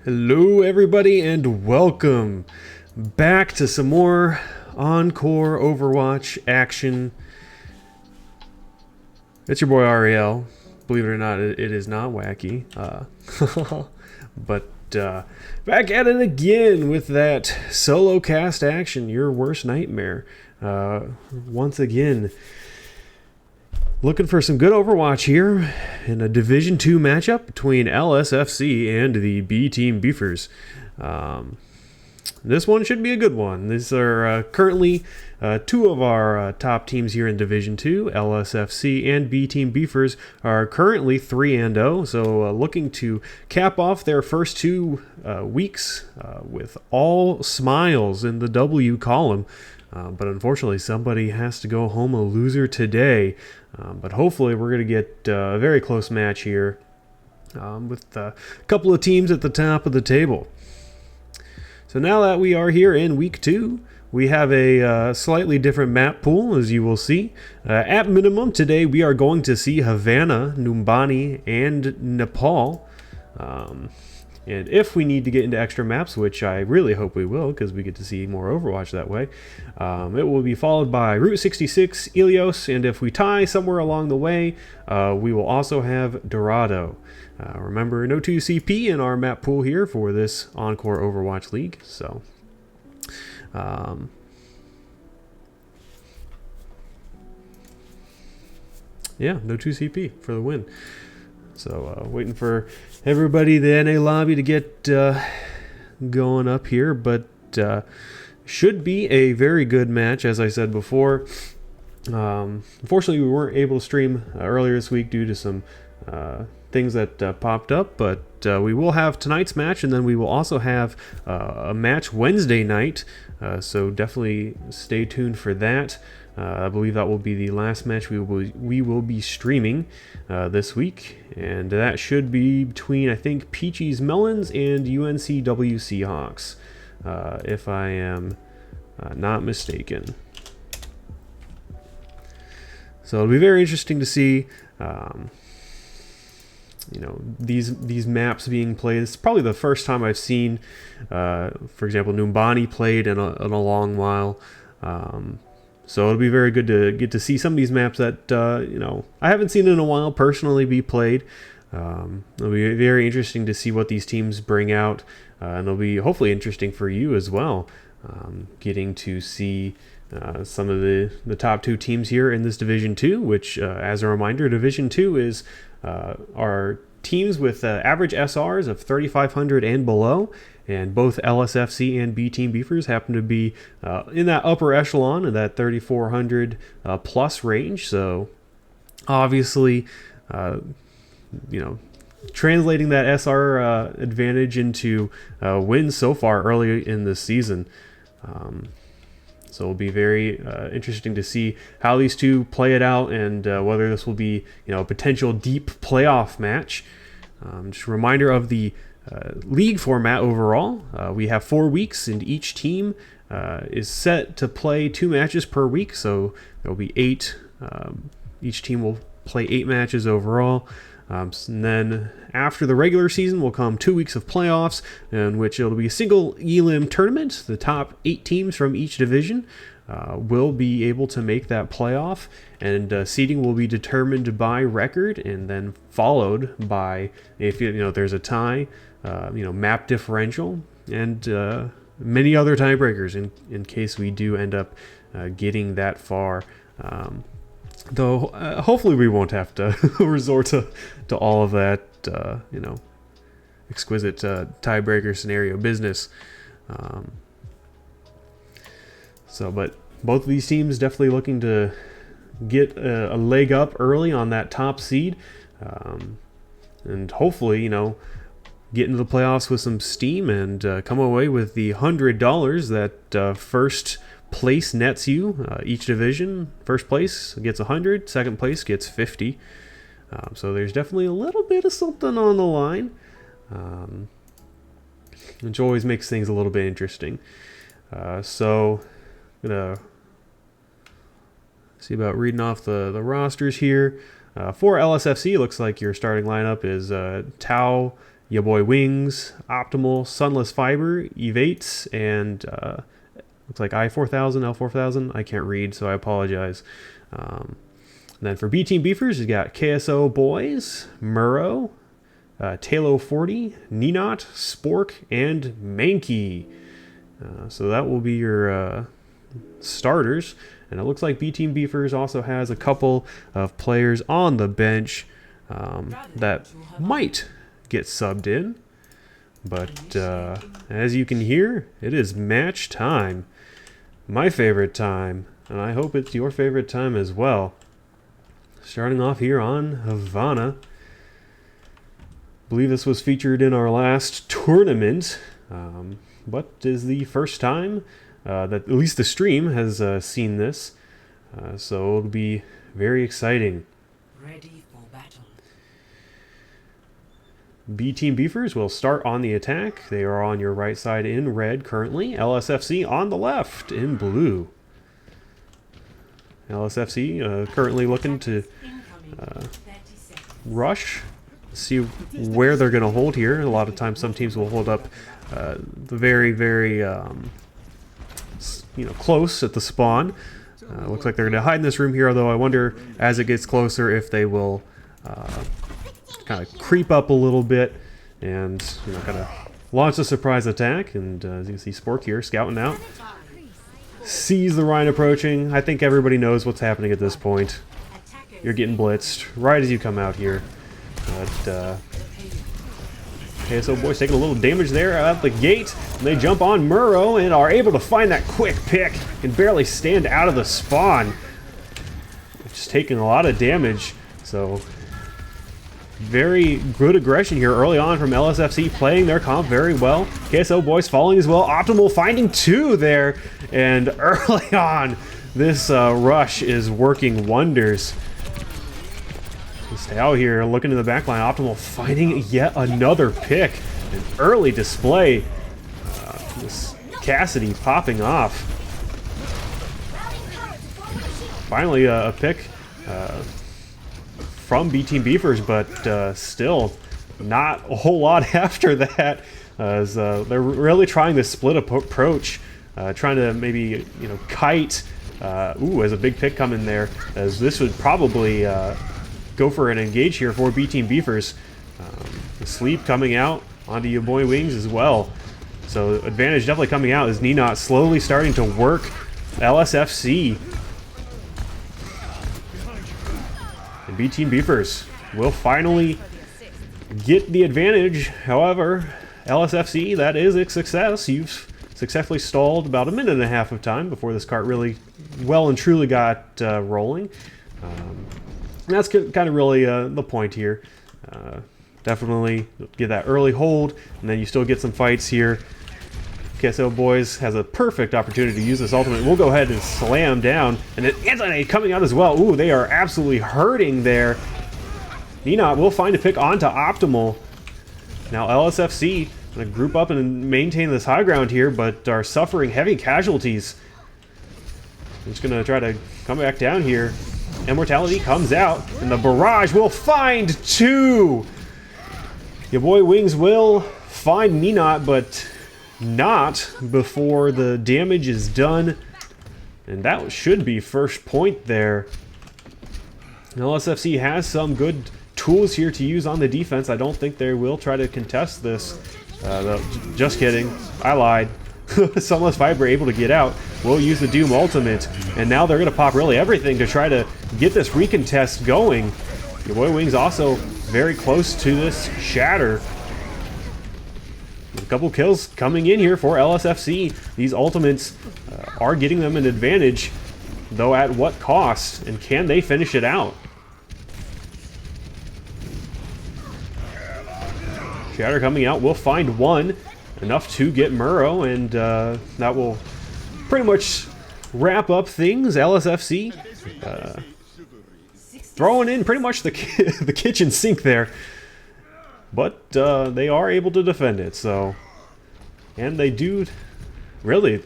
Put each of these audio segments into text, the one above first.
Hello everybody and welcome back to some more Encore Overwatch action. It's your boy Ariel. Believe it or not, it is not wacky. But back at it again with that solo cast action, your worst nightmare. Once again, looking for some good Overwatch here in a Division 2 matchup between LSFC and the B Team Beefers. This one should be a good one. These are currently two of our top teams here in Division 2. LSFC and B Team Beefers are currently 3-0, so looking to cap off their first 2 weeks with all smiles in the W column. But unfortunately, somebody has to go home a loser today. But hopefully, we're going to get a very close match here with a couple of teams at the top of the table. So now that we are here in Week 2, we have a slightly different map pool, as you will see. At minimum, today we are going to see Havana, Numbani, and Nepal. And if we need to get into extra maps, which I really hope we will, because we get to see more Overwatch that way, it will be followed by Route 66, Ilios, and if we tie somewhere along the way, we will also have Dorado. Remember, no 2CP in our map pool here for this Encore Overwatch League, so... yeah, no 2CP for the win. So waiting for everybody, the NA lobby, to get going up here, but should be a very good match, as I said before. Unfortunately, we weren't able to stream earlier this week due to some things that popped up, but we will have tonight's match, and then we will also have a match Wednesday night, so definitely stay tuned for that. I believe that will be the last match we will be streaming this week, and that should be between, I think, Peachy's Melons and UNCW Seahawks, if I am not mistaken. So it'll be very interesting to see, these maps being played. It's probably the first time I've seen, for example, Numbani played in a long while. So it'll be very good to get to see some of these maps that, I haven't seen in a while personally be played. It'll be very interesting to see what these teams bring out, and it'll be hopefully interesting for you as well, getting to see some of the top 2 teams here in this Division 2, which, as a reminder, Division 2 is our teams with average SRs of 3,500 and below, and both LSFC and B Team Beefers happen to be in that upper echelon of that 3,400 plus range. So obviously, translating that SR advantage into wins so far early in the season. So it'll be very interesting to see how these two play it out, and whether this will be a potential deep playoff match. Just a reminder of the league format overall. We have 4 weeks, and each team is set to play 2 matches per week, so there will be 8. Each team will play 8 matches overall. And then after the regular season will come 2 weeks of playoffs, in which it'll be a single elim tournament. The top 8 teams from each division will be able to make that playoff, and seeding will be determined by record, and then followed by, if there's a tie, map differential, and many other tiebreakers in case we do end up getting that far. Though hopefully we won't have to resort to all of that, exquisite tiebreaker scenario business. But both of these teams definitely looking to get a leg up early on that top seed, and hopefully, get into the playoffs with some steam and come away with the $100 that first place nets you. Each division, first place gets 100, second place gets 50. So there's definitely a little bit of something on the line, which always makes things a little bit interesting. So I'm gonna see about reading off the rosters here. For LSFC, looks like your starting lineup is Tao, your boy Wings, Optimal, Sunless Fiber, Evates, and looks like I4000, L4000. I can't read, so I apologize. And then for B Team Beefers, you got KSO Boys, Murrow, Talo 40, Ninot, Spork, and Mankey. So that will be your starters. And it looks like B Team Beefers also has a couple of players on the bench that might get subbed in. But as you can hear, it is match time. My favorite time. And I hope it's your favorite time as well. Starting off here on Havana. I believe this was featured in our last tournament. But is the first time that at least the stream has seen this. So it'll be very exciting. Ready for battle. B Team Beefers will start on the attack. They are on your right side in red currently. LSFC on the left in blue. LSFC currently looking to rush. See where they're going to hold here. A lot of times some teams will hold up very close at the spawn. Looks like they're going to hide in this room here, although I wonder as it gets closer if they will kind of creep up a little bit and kind of launch a surprise attack. And as you can see, Spork here scouting out. Sees the Rhine approaching. I think everybody knows what's happening at this point. You're getting blitzed right as you come out here. But KSO Boys taking a little damage there at the gate. And they jump on Murrow and are able to find that quick pick. Can barely stand out of the spawn. Just taking a lot of damage. So very good aggression here early on from LSFC, playing their comp very well. KSO Boys falling as well. Optimal finding two there. And early on, this rush is working wonders. Stay out here, looking in the back line. Optimal finding yet another pick. An early display. This Cassidy popping off. Finally a pick from B Team Beefers, but still not a whole lot after that. As they're really trying this split approach, trying to maybe kite. As a big pick coming there, as this would probably go for an engage here for B Team Beefers. The sleep coming out onto your boy Wings as well. So advantage definitely coming out as Ninot slowly starting to work LSFC. And B Team Beefers will finally get the advantage. However, LSFC, that is a success. You've successfully stalled about 1.5 minutes of time before this cart really well and truly got rolling. And that's kind of really the point here. Definitely get that early hold, and then you still get some fights here. KSO Boys has a perfect opportunity to use this ultimate. We'll go ahead and slam down, and then anti-nade coming out as well. Ooh, they are absolutely hurting there. Ninot will find a pick onto Optimal. Now LSFC going to group up and maintain this high ground here, but are suffering heavy casualties. I'm just going to try to come back down here. Immortality comes out, and the barrage will find two. Your boy Wings will find Ninot, but not before the damage is done. And that should be first point there. LSFC has some good tools here to use on the defense. I don't think they will try to contest this. Just kidding. I lied. Sunless Fiber able to get out. We'll use the Doom ultimate. And now they're going to pop really everything to try to get this recontest going. Your boy Wings also very close to this shatter. A couple kills coming in here for LSFC. These ultimates are getting them an advantage, though at what cost? And can they finish it out? Shatter coming out will find one. Enough to get Murrow, and that will pretty much wrap up things. LSFC throwing in pretty much the kitchen sink there. But they are able to defend it, so... And they do... Really,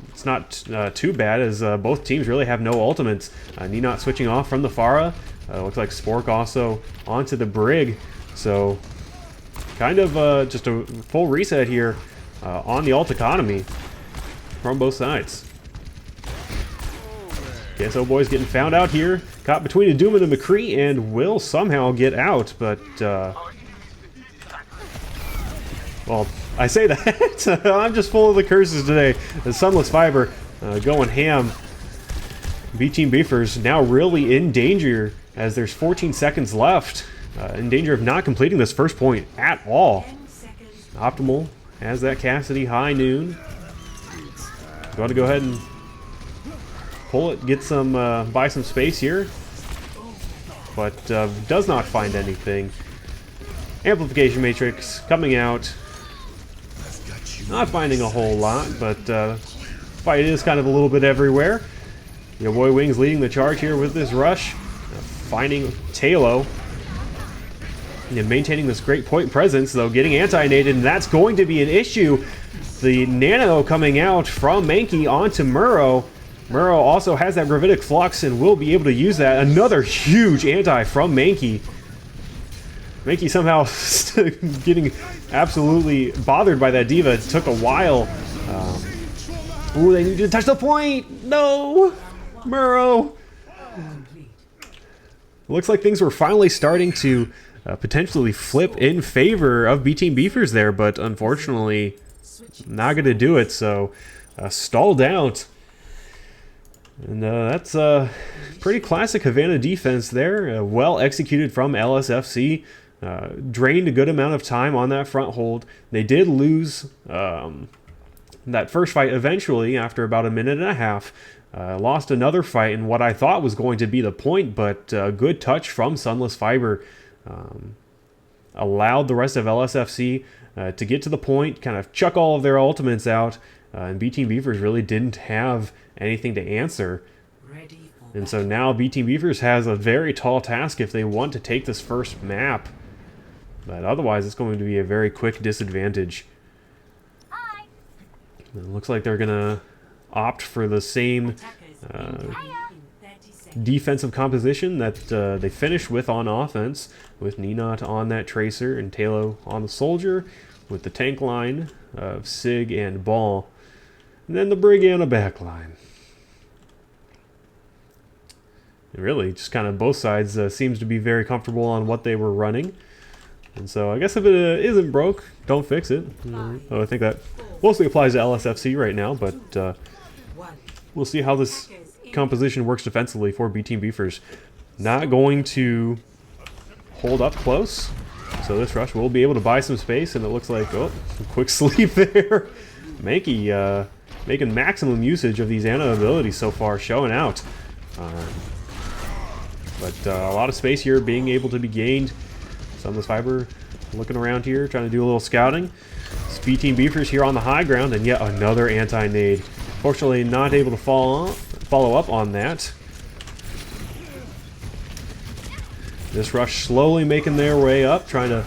it's not too bad, as both teams really have no ultimates. Ninot switching off from the Pharah. Looks like Spork also onto the Brig, so... kind of just a full reset here on the ult economy from both sides. KSO boys getting found out here. Caught between a Doom and a McCree and will somehow get out, but well, I say that. I'm just full of the curses today. The Sunless Fiber going ham. B-Team Beefers now really in danger as there's 14 seconds left. In danger of not completing this first point at all. Optimal has that Cassidy high noon. Going to go ahead and pull it, get some, buy some space here. But does not find anything. Amplification Matrix coming out. Not finding a whole lot, but fight is kind of a little bit everywhere. Your boy Wings leading the charge here with this rush. Finding Talo. And maintaining this great point presence, though, getting anti-nated, and that's going to be an issue. The nano coming out from Mankey onto Murrow. Murrow also has that gravitic flux and will be able to use that. Another huge anti from Mankey. Mankey somehow getting absolutely bothered by that diva. It took a while. Ooh, they need to touch the point. No, Murrow. Looks like things were finally starting to potentially flip in favor of B-Team Beefers there, but unfortunately not going to do it, so stalled out. And that's a pretty classic Havana defense there, well executed from LSFC. Drained a good amount of time on that front hold. They did lose that first fight eventually after about a minute and a half. Lost another fight in what I thought was going to be the point, but good touch from Sunless Fiber. Allowed the rest of LSFC to get to the point, kind of chuck all of their ultimates out, and B-Team Beefers really didn't have anything to answer. And so now B-Team Beefers has a very tall task if they want to take this first map. But otherwise, it's going to be a very quick disadvantage. It looks like they're going to opt for the same defensive composition that they finished with on offense, with Ninot on that Tracer and Talo on the Soldier, with the tank line of Sig and Ball, and then the Brig on a back line. And really, just kind of both sides seems to be very comfortable on what they were running. And so I guess if it isn't broke, don't fix it. So I think that mostly applies to LSFC right now, but we'll see how this composition works defensively for B-Team Beefers. Not going to hold up close, so this rush will be able to buy some space, and it looks like, oh, quick sleep there. Mankey making maximum usage of these Ana abilities so far, showing out. But a lot of space here being able to be gained. Sunless Fiber looking around here, trying to do a little scouting. B-Team Beefers here on the high ground, and yet another anti-nade. Fortunately, not able to follow up on that. This rush slowly making their way up, trying to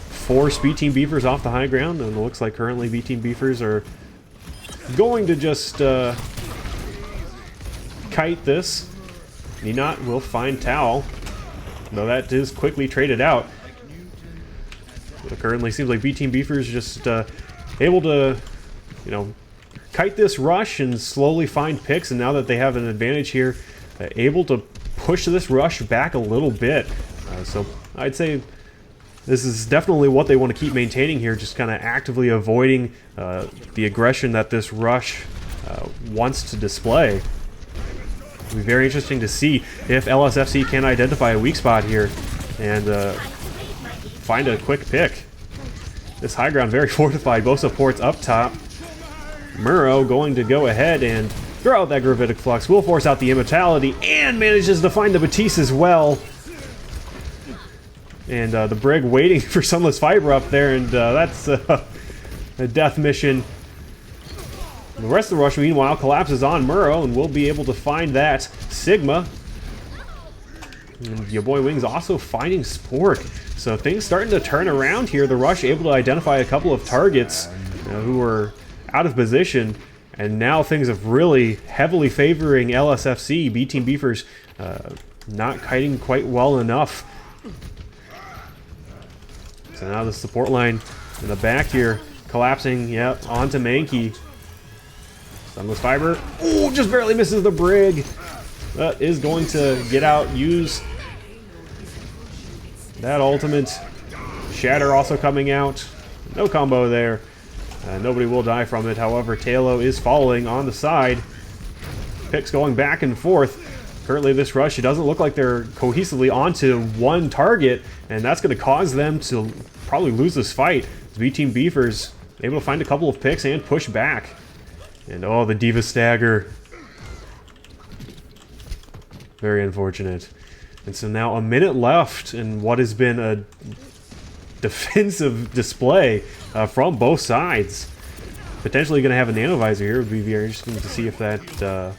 force B-Team Beefers off the high ground, and it looks like currently B-Team Beefers are going to just kite this. Ninot will find Towel, though that is quickly traded out. It currently seems like B-Team Beefers just able to, you know, kite this rush and slowly find picks, and now that they have an advantage here, able to push this rush back a little bit. So I'd say this is definitely what they want to keep maintaining here, just kind of actively avoiding the aggression that this rush wants to display. It'll be very interesting to see if LSFC can identify a weak spot here and find a quick pick. This high ground very fortified, both supports up top. Murrow going to go ahead and throw out that Gravitic Flux, will force out the Immortality, and manages to find the Batiste as well. And the Brig waiting for Sunless Fiber up there, and that's a death mission. The rest of the rush, meanwhile, collapses on Murrow, and will be able to find that Sigma. And your boy Wings also finding Spork. So things starting to turn around here. The rush able to identify a couple of targets who were out of position, and now things are really heavily favoring LSFC. B-Team Beefers not kiting quite well enough. So now the support line in the back here collapsing. Yep, onto Mankey. Sunless Fiber. Ooh, just barely misses the Brig. That is going to get out, use that ultimate. Shatter also coming out. No combo there. Nobody will die from it. However, Talo is falling on the side. Picks going back and forth. Currently this rush, it doesn't look like they're cohesively onto one target, and that's going to cause them to probably lose this fight. V-Team Beefers able to find a couple of picks and push back. And oh, the Diva Stagger. Very unfortunate. And so now a minute left in what has been a defensive display from both sides. Potentially going to have a nanovisor here. It would be very interesting to see if that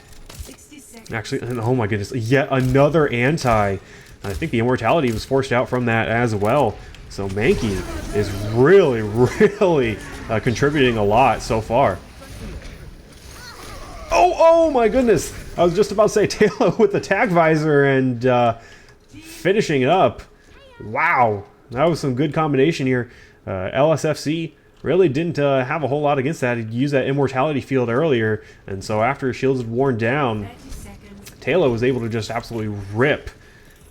actually, oh my goodness, yet another anti. I think the immortality was forced out from that as well. So Mankey is really, really contributing a lot so far. Oh my goodness! I was just about to say Taylor with the tac visor and finishing it up. Wow, that was some good combination here. LSFC really didn't have a whole lot against that. He used that immortality field earlier, and so after his shields had worn down, Taylor was able to just absolutely rip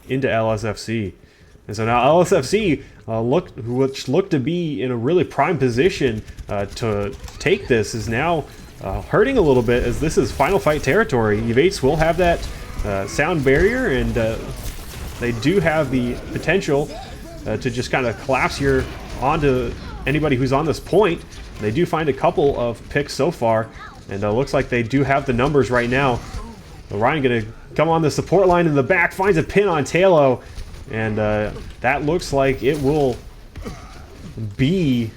into LSFC. And so now LSFC, which looked to be in a really prime position to take this, is now hurting a little bit, as this is final fight territory. Evates will have that sound barrier, and they do have the potential to just kind of collapse here onto anybody who's on this point. They do find a couple of picks so far, and looks like they do have the numbers right now. Ryan gonna come on the support line in the back, finds a pin on Talo, and that looks like it will be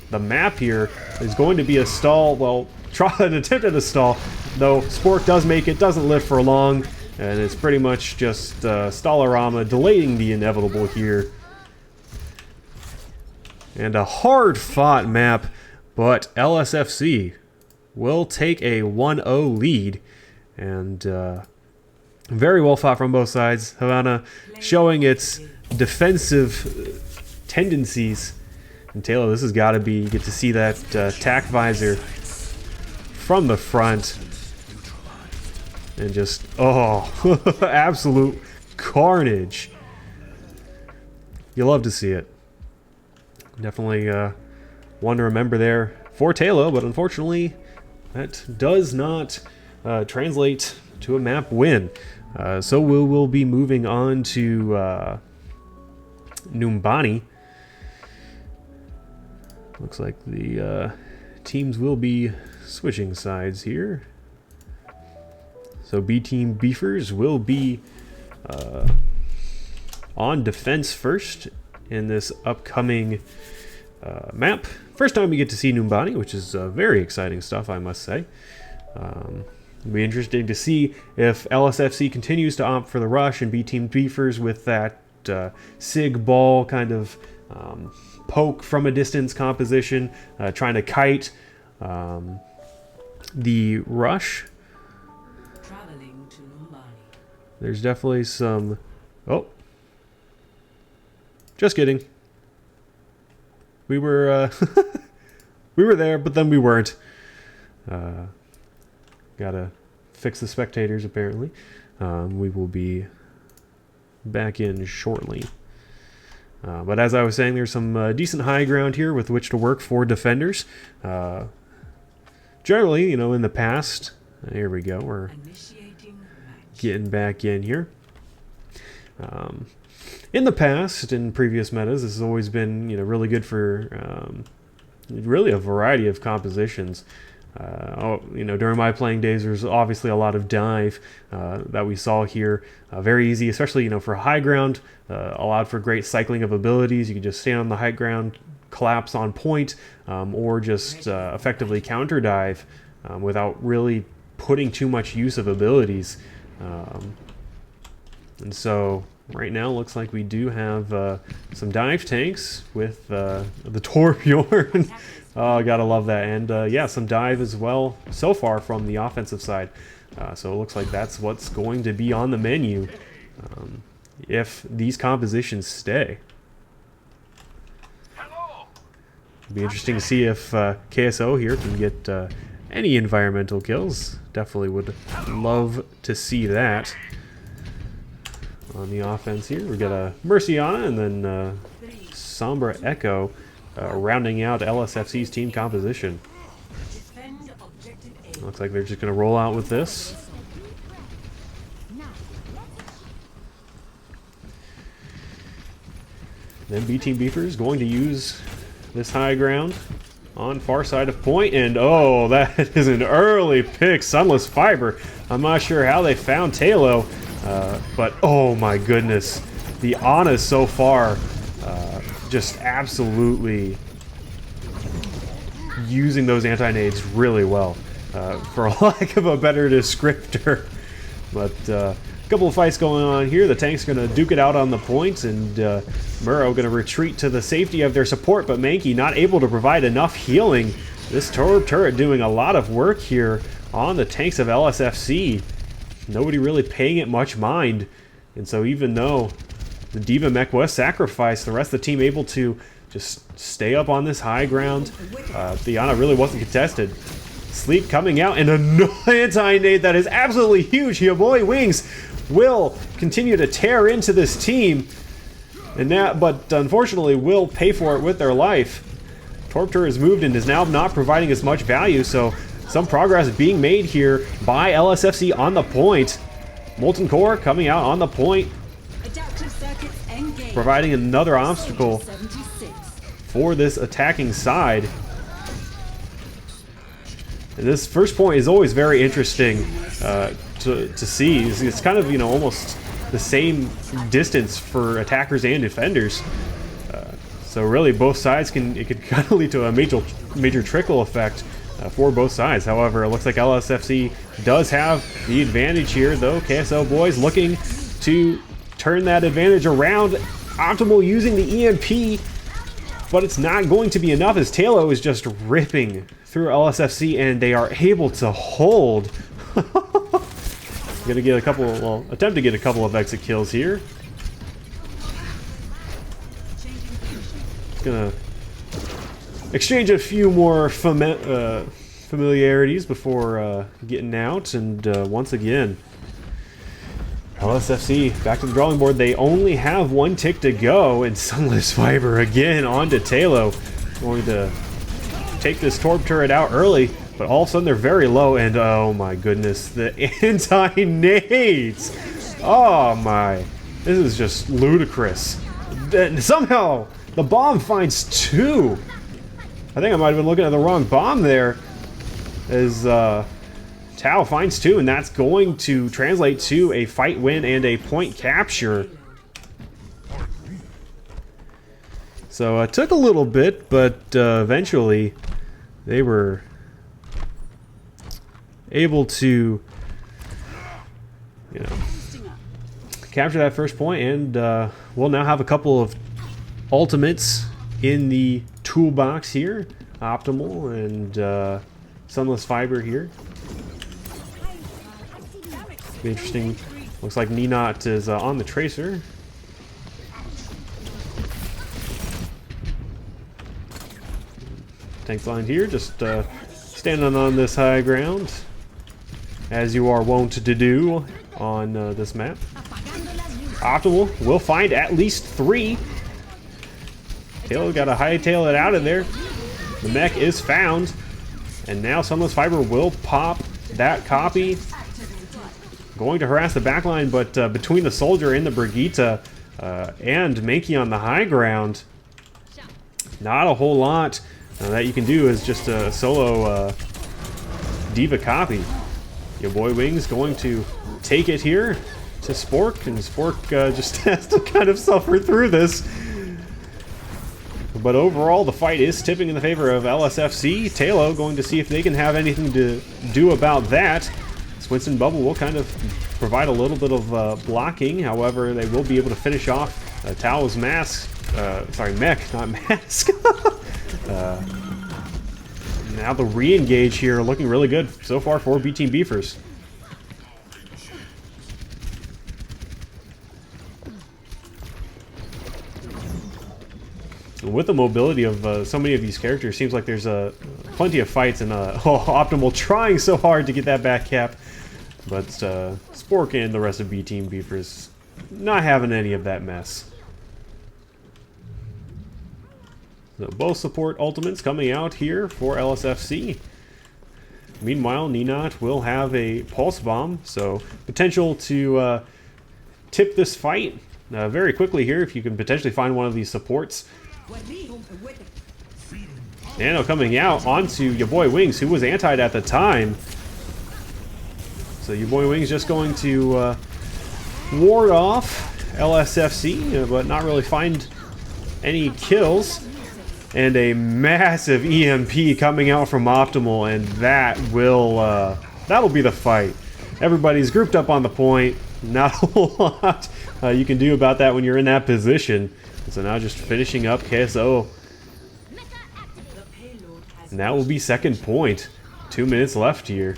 the map here. Is going to be a stall. Well, try an attempt at a stall, though Spork does make it, doesn't live for long, and it's pretty much just Stallorama delaying the inevitable here. And a hard-fought map, but LSFC will take a 1-0 lead, and very well fought from both sides. Havana showing its defensive tendencies. And Taylor, this has got to be, you get to see that tac visor from the front. And just, oh, absolute carnage. You love to see it. Definitely one to remember there for Taylor, but unfortunately that does not translate to a map win. So we will be moving on to Numbani. Looks like the teams will be switching sides here. So B-Team Beefers will be on defense first in this upcoming map. First time we get to see Numbani, which is very exciting stuff, I must say. It'll be interesting to see if LSFC continues to opt for the rush and B-Team Beefers with that sig ball kind of poke from a distance composition, trying to kite the rush. Traveling to Numbani. There's definitely some... Oh. Just kidding. We were we were there, but then we weren't. Gotta fix the spectators, apparently. We will be back in shortly. But as I was saying, there's some decent high ground here with which to work for defenders. Generally, you know, in the past... Here we go. We're getting back in here. In the past, in previous metas, this has always been, you know, really good for really a variety of compositions. You know, during my playing days, there's obviously a lot of dive that we saw here. Very easy, especially, you know, for high ground. Allowed for great cycling of abilities. You can just stand on the high ground, collapse on point, or just effectively counter dive without really putting too much use of abilities. And so right now looks like we do have some dive tanks with the Torbjorn. Oh, gotta love that. And yeah, some dive as well so far from the offensive side. So it looks like that's what's going to be on the menu if these compositions stay. It'll be interesting to see if KSO here can get any environmental kills. Definitely would love to see that. On the offense here, we got a Merciana and then Sombra Echo rounding out LSFC's team composition. Looks like they're just going to roll out with this. Then B Team Beefers going to use this high ground on far side of point, and oh, that is an early pick. Sunless Fiber. I'm not sure how they found Talo, but oh my goodness, the Ana so far just absolutely using those anti-nades really well, for lack of a better descriptor. But a couple of fights going on here. The tank's going to duke it out on the points, and Murrow going to retreat to the safety of their support, but Mankey not able to provide enough healing. This turret doing a lot of work here on the tanks of LSFC. Nobody really paying it much mind, and so even though the D.Va mech was sacrificed, the rest of the team able to just stay up on this high ground. The Ana really wasn't contested. Sleep coming out, and an anti-nade that is absolutely huge. Your boy Wings will continue to tear into this team, and that, but unfortunately will pay for it with their life. Torptor is moved and is now not providing as much value, so some progress being made here by LSFC on the point. Molten Core coming out on the point, providing another obstacle for this attacking side. And this first point is always very interesting to see. It's kind of, you know, almost the same distance for attackers and defenders. So really both sides it could kind of lead to a major trickle effect for both sides. However, it looks like LSFC does have the advantage here, though. KSO boys looking to turn that advantage around. Optimal using the EMP, but it's not going to be enough as Talo is just ripping through LSFC, and they are able to hold. Gonna get a couple, well, attempt to get a couple of exit kills here. Gonna exchange a few more familiarities before getting out, and once again, LSFC back to the drawing board. They only have one tick to go, and Sunless Fiber again onto Talo. Going to take this Torp turret out early, but all of a sudden they're very low, and oh my goodness, the anti-nades! Oh my, this is just ludicrous. Then somehow the bomb finds two. I think I might have been looking at the wrong bomb there, as Tao finds two, and that's going to translate to a fight win and a point capture. So it took a little bit, but eventually they were able to, you know, capture that first point, and we'll now have a couple of ultimates in the toolbox here. Optimal and Sunless Fiber here. Be interesting. Looks like Ninot is on the Tracer. Tanks line here, just standing on this high ground, as you are wont to do on this map. Optimal will find at least three. Tail got to hightail it out of there. The mech is found, and now Sunless Fiber will pop that copy. Going to harass the backline, but between the soldier and the Brigitte and Mankey on the high ground, not a whole lot that you can do is just a solo D.Va copy. Your boy Wings going to take it here to Spork, and Spork just has to kind of suffer through this. But overall, the fight is tipping in the favor of LSFC. Talo going to see if they can have anything to do about that. Winston Bubble will kind of provide a little bit of blocking. However, they will be able to finish off Tao's mask. Sorry, mech, not mask. Now the re-engage here looking really good so far for B Team Beefers. with the mobility of so many of these characters, seems like there's plenty of fights, and Optimal trying so hard to get that back cap, but Spork and the rest of B Team Beefers not having any of that mess. So both support ultimates coming out here for LSFC. Meanwhile, Ninot will have a pulse bomb, so potential to tip this fight very quickly here if you can potentially find one of these supports. Nano coming out onto your boy Wings, who was antied at the time. So your boy Wings just going to ward off LSFC, but not really find any kills. And a massive EMP coming out from Optimal, and that will that'll be the fight. Everybody's grouped up on the point. Not a whole lot you can do about that when you're in that position. So now just finishing up KSO. And that will be second point. 2 minutes left here.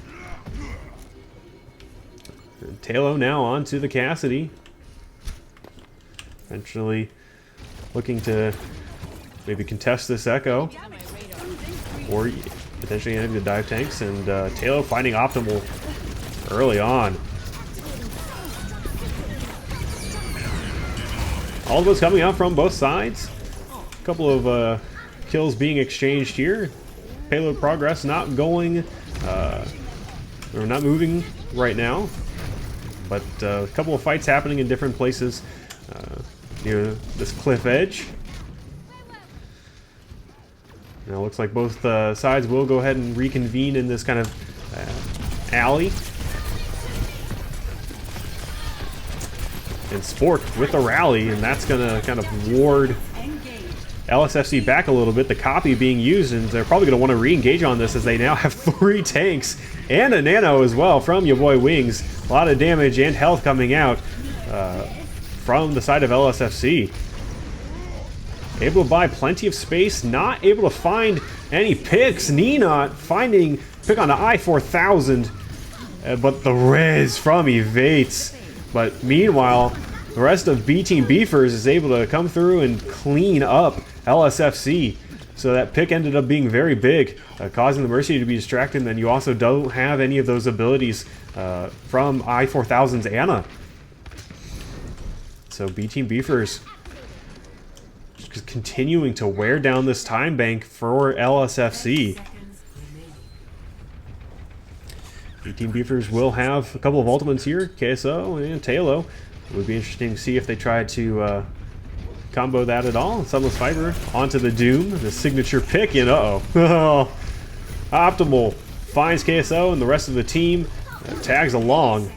And Talo now onto the Cassidy. Eventually looking to maybe contest this Echo, or potentially ending the dive tanks, and Talo finding Optimal early on. All of us coming out from both sides. A couple of kills being exchanged here. Payload progress not going, or not moving right now, but a couple of fights happening in different places near this cliff edge. Now, looks like both sides will go ahead and reconvene in this kind of alley. And Spork with the rally, and that's going to kind of ward LSFC back a little bit. The copy being used, and they're probably going to want to re-engage on this as they now have 3 tanks and a nano as well from your boy Wings. A lot of damage and health coming out from the side of LSFC. Able to buy plenty of space, not able to find any picks. Ninot finding pick on the I-4000, but the res from Evates. But meanwhile, the rest of B Team Beefers is able to come through and clean up LSFC. So that pick ended up being very big, causing the Mercy to be distracted. And then you also don't have any of those abilities from I-4000's Anna. So B Team Beefers just continuing to wear down this time bank for LSFC. B-Team Beefers will have a couple of ultimates here, KSO and Talo. It would be interesting to see if they try to combo that at all. Sunless Fiber onto the Doom, the signature pick, and uh-oh. Optimal finds KSO, and the rest of the team tags along.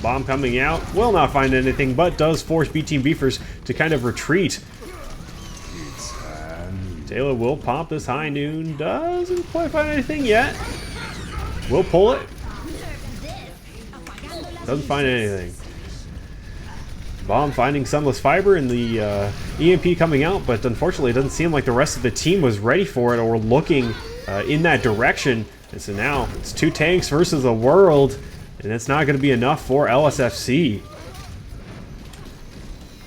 Bomb coming out, will not find anything, but does force B-Team Beefers to kind of retreat. Taylor will pop this high noon, doesn't quite find anything yet. Will pull it. Doesn't find anything. Bomb finding Sunless Fiber and the EMP coming out, but unfortunately it doesn't seem like the rest of the team was ready for it or looking in that direction. And so now it's 2 tanks versus a world, and it's not going to be enough for LSFC.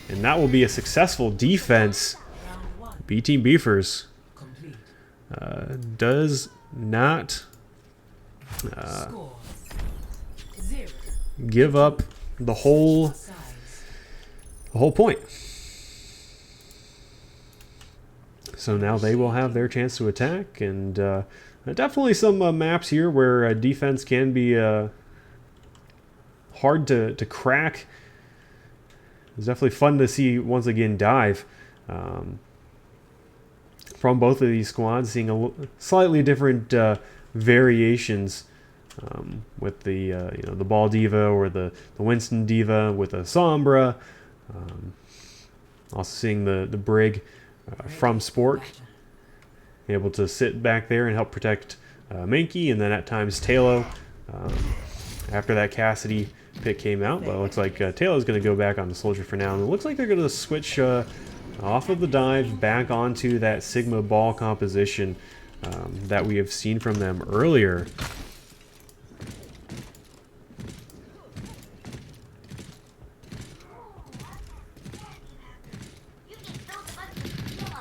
And that will be a successful defense. B-Team Beefers does not give up the whole point. So now they will have their chance to attack, and definitely some maps here where defense can be hard to crack. It's definitely fun to see once again dive from both of these squads, seeing a slightly different variations with the you know, the Ball Diva or the Winston Diva with a Sombra. Also seeing the Brig from Spork, able to sit back there and help protect Mankey, and then at times Talo after that Cassidy pick came out. But it looks like Talo's going to go back on the Soldier for now, and it looks like they're going to switch off of the dive back onto that Sigma ball composition that we have seen from them earlier.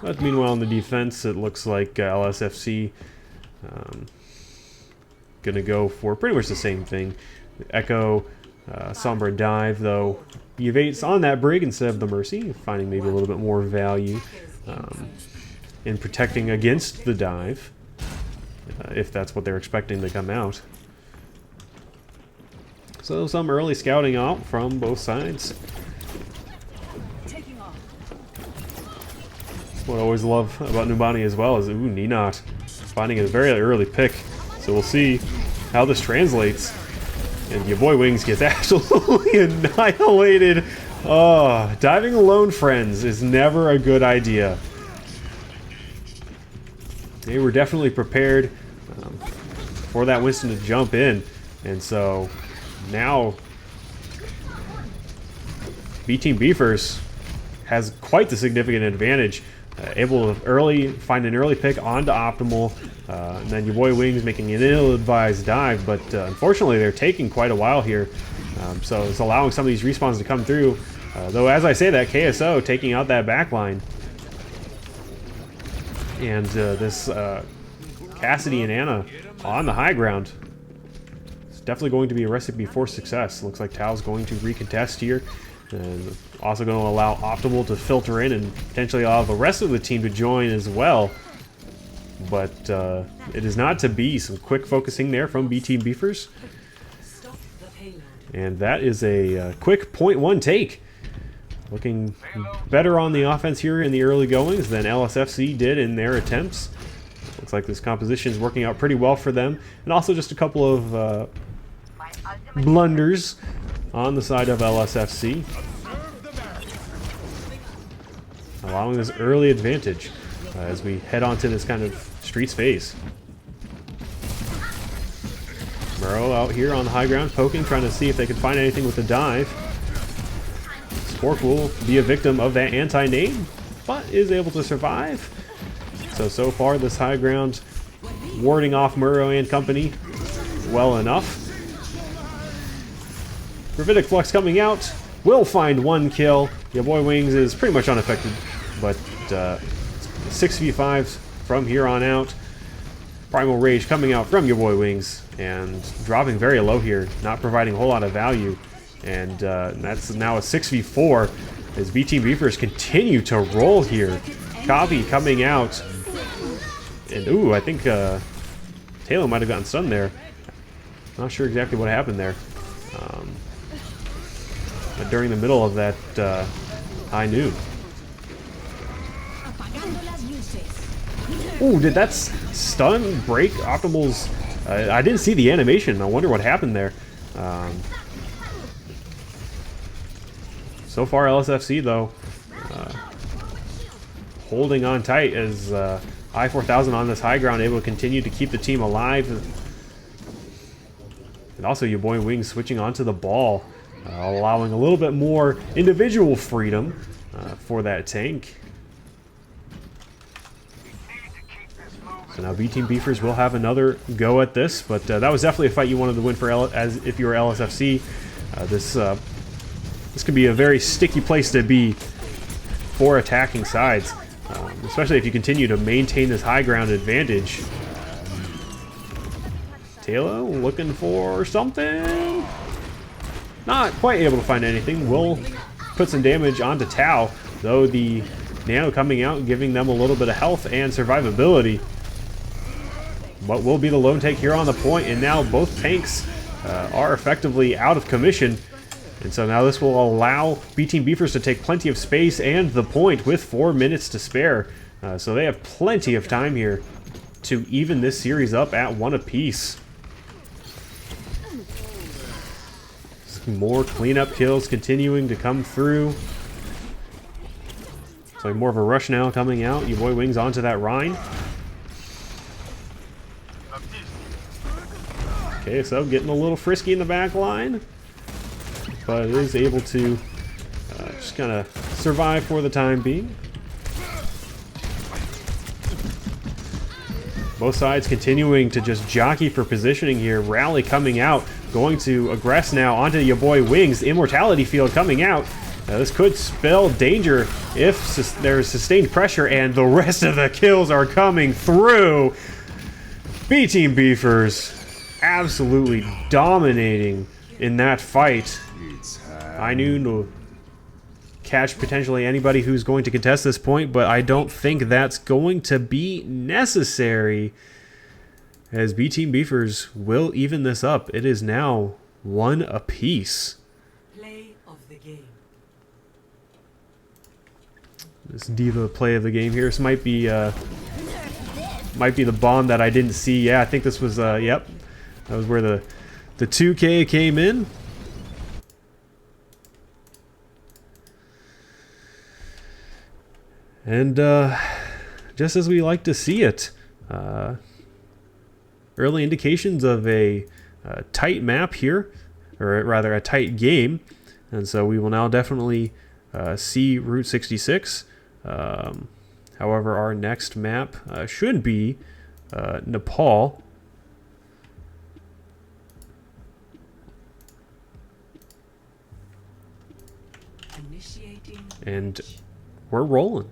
But meanwhile, in the defense, it looks like LSFC gonna go for pretty much the same thing. Echo, Sombra Dive, though he evades on that Brig instead of the Mercy, finding maybe a little bit more value in protecting against the dive, if that's what they're expecting to come out. So some early scouting out from both sides. What I always love about Numbani as well is, Ninot finding a very early pick. So we'll see how this translates. And your boy Wings gets absolutely annihilated. Oh, diving alone, friends, is never a good idea. They were definitely prepared for that Winston to jump in. And so now B-Team Beefers has quite the significant advantage. Able to find an early pick onto Optimal, and then your boy Wings making an ill-advised dive, but unfortunately they're taking quite a while here, so it's allowing some of these respawns to come through, though as I say that, KSO taking out that backline, and this Cassidy and Anna on the high ground. It's definitely going to be a recipe for success. Looks like Tao's going to recontest here, and also going to allow Optimal to filter in and potentially allow the rest of the team to join as well. But it is not to be. Some quick focusing there from B-Team Beefers. And that is a quick 0.1 take. Looking better on the offense here in the early goings than LSFC did in their attempts. Looks like this composition is working out pretty well for them. And also just a couple of blunders on the side of LSFC, allowing this early advantage as we head on to this kind of streets phase. Murrow out here on the high ground, poking, trying to see if they can find anything with the dive. Spork will be a victim of that anti-nade, but is able to survive. So far this high ground warding off Murrow and company well enough. Gravitic Flux coming out, will find one kill. Your boy Wings is pretty much unaffected, but 6v5s from here on out. Primal Rage coming out from your boy Wings and dropping very low here, not providing a whole lot of value. And that's now a 6v4 as B-Team Beefers continue to roll here. Copy coming out. And ooh, I think Taylor might have gotten stunned there. Not sure exactly what happened there. But during the middle of that high noon. Ooh, did that stun break Optimal's? I didn't see the animation. I wonder what happened there. So far, LSFC, though, holding on tight as I-4000 on this high ground, able to continue to keep the team alive. And also your boy Wings switching onto the ball, allowing a little bit more individual freedom for that tank. So now B-Team Beefers will have another go at this, but that was definitely a fight you wanted to win for as if you were LSFC. This could be a very sticky place to be for attacking sides, especially if you continue to maintain this high ground advantage. Taylor looking for something. Not quite able to find anything. Will put some damage onto Tao, though the Nano coming out and giving them a little bit of health and survivability. What will be the lone take here on the point, and now both tanks are effectively out of commission. And so now this will allow B-Team Beefers to take plenty of space and the point with 4 minutes to spare. So they have plenty of time here to even this series up at 1 apiece. Some more cleanup kills continuing to come through. So more of a rush now coming out. Your boy Wings onto that Rhine. Okay, so getting a little frisky in the back line, but is able to just kind of survive for the time being. Both sides continuing to just jockey for positioning here. Rally coming out, going to aggress now onto your boy Wings. Immortality field coming out, This could spell danger if there's sustained pressure, and the rest of the kills are coming through. B-Team Beefers absolutely dominating in that fight. I knew to catch potentially anybody who's going to contest this point, but I don't think that's going to be necessary, as B-Team Beefers will even this up. It is now 1 apiece. Play of the game. This diva play of the game here. This might be the bomb that I didn't see. Yeah, I think this was yep. That was where the 2K came in. And just as we like to see it, early indications of a tight map here, or rather a tight game. And so we will now definitely see Route 66. However, our next map should be Nepal. Initiating. And we're rolling.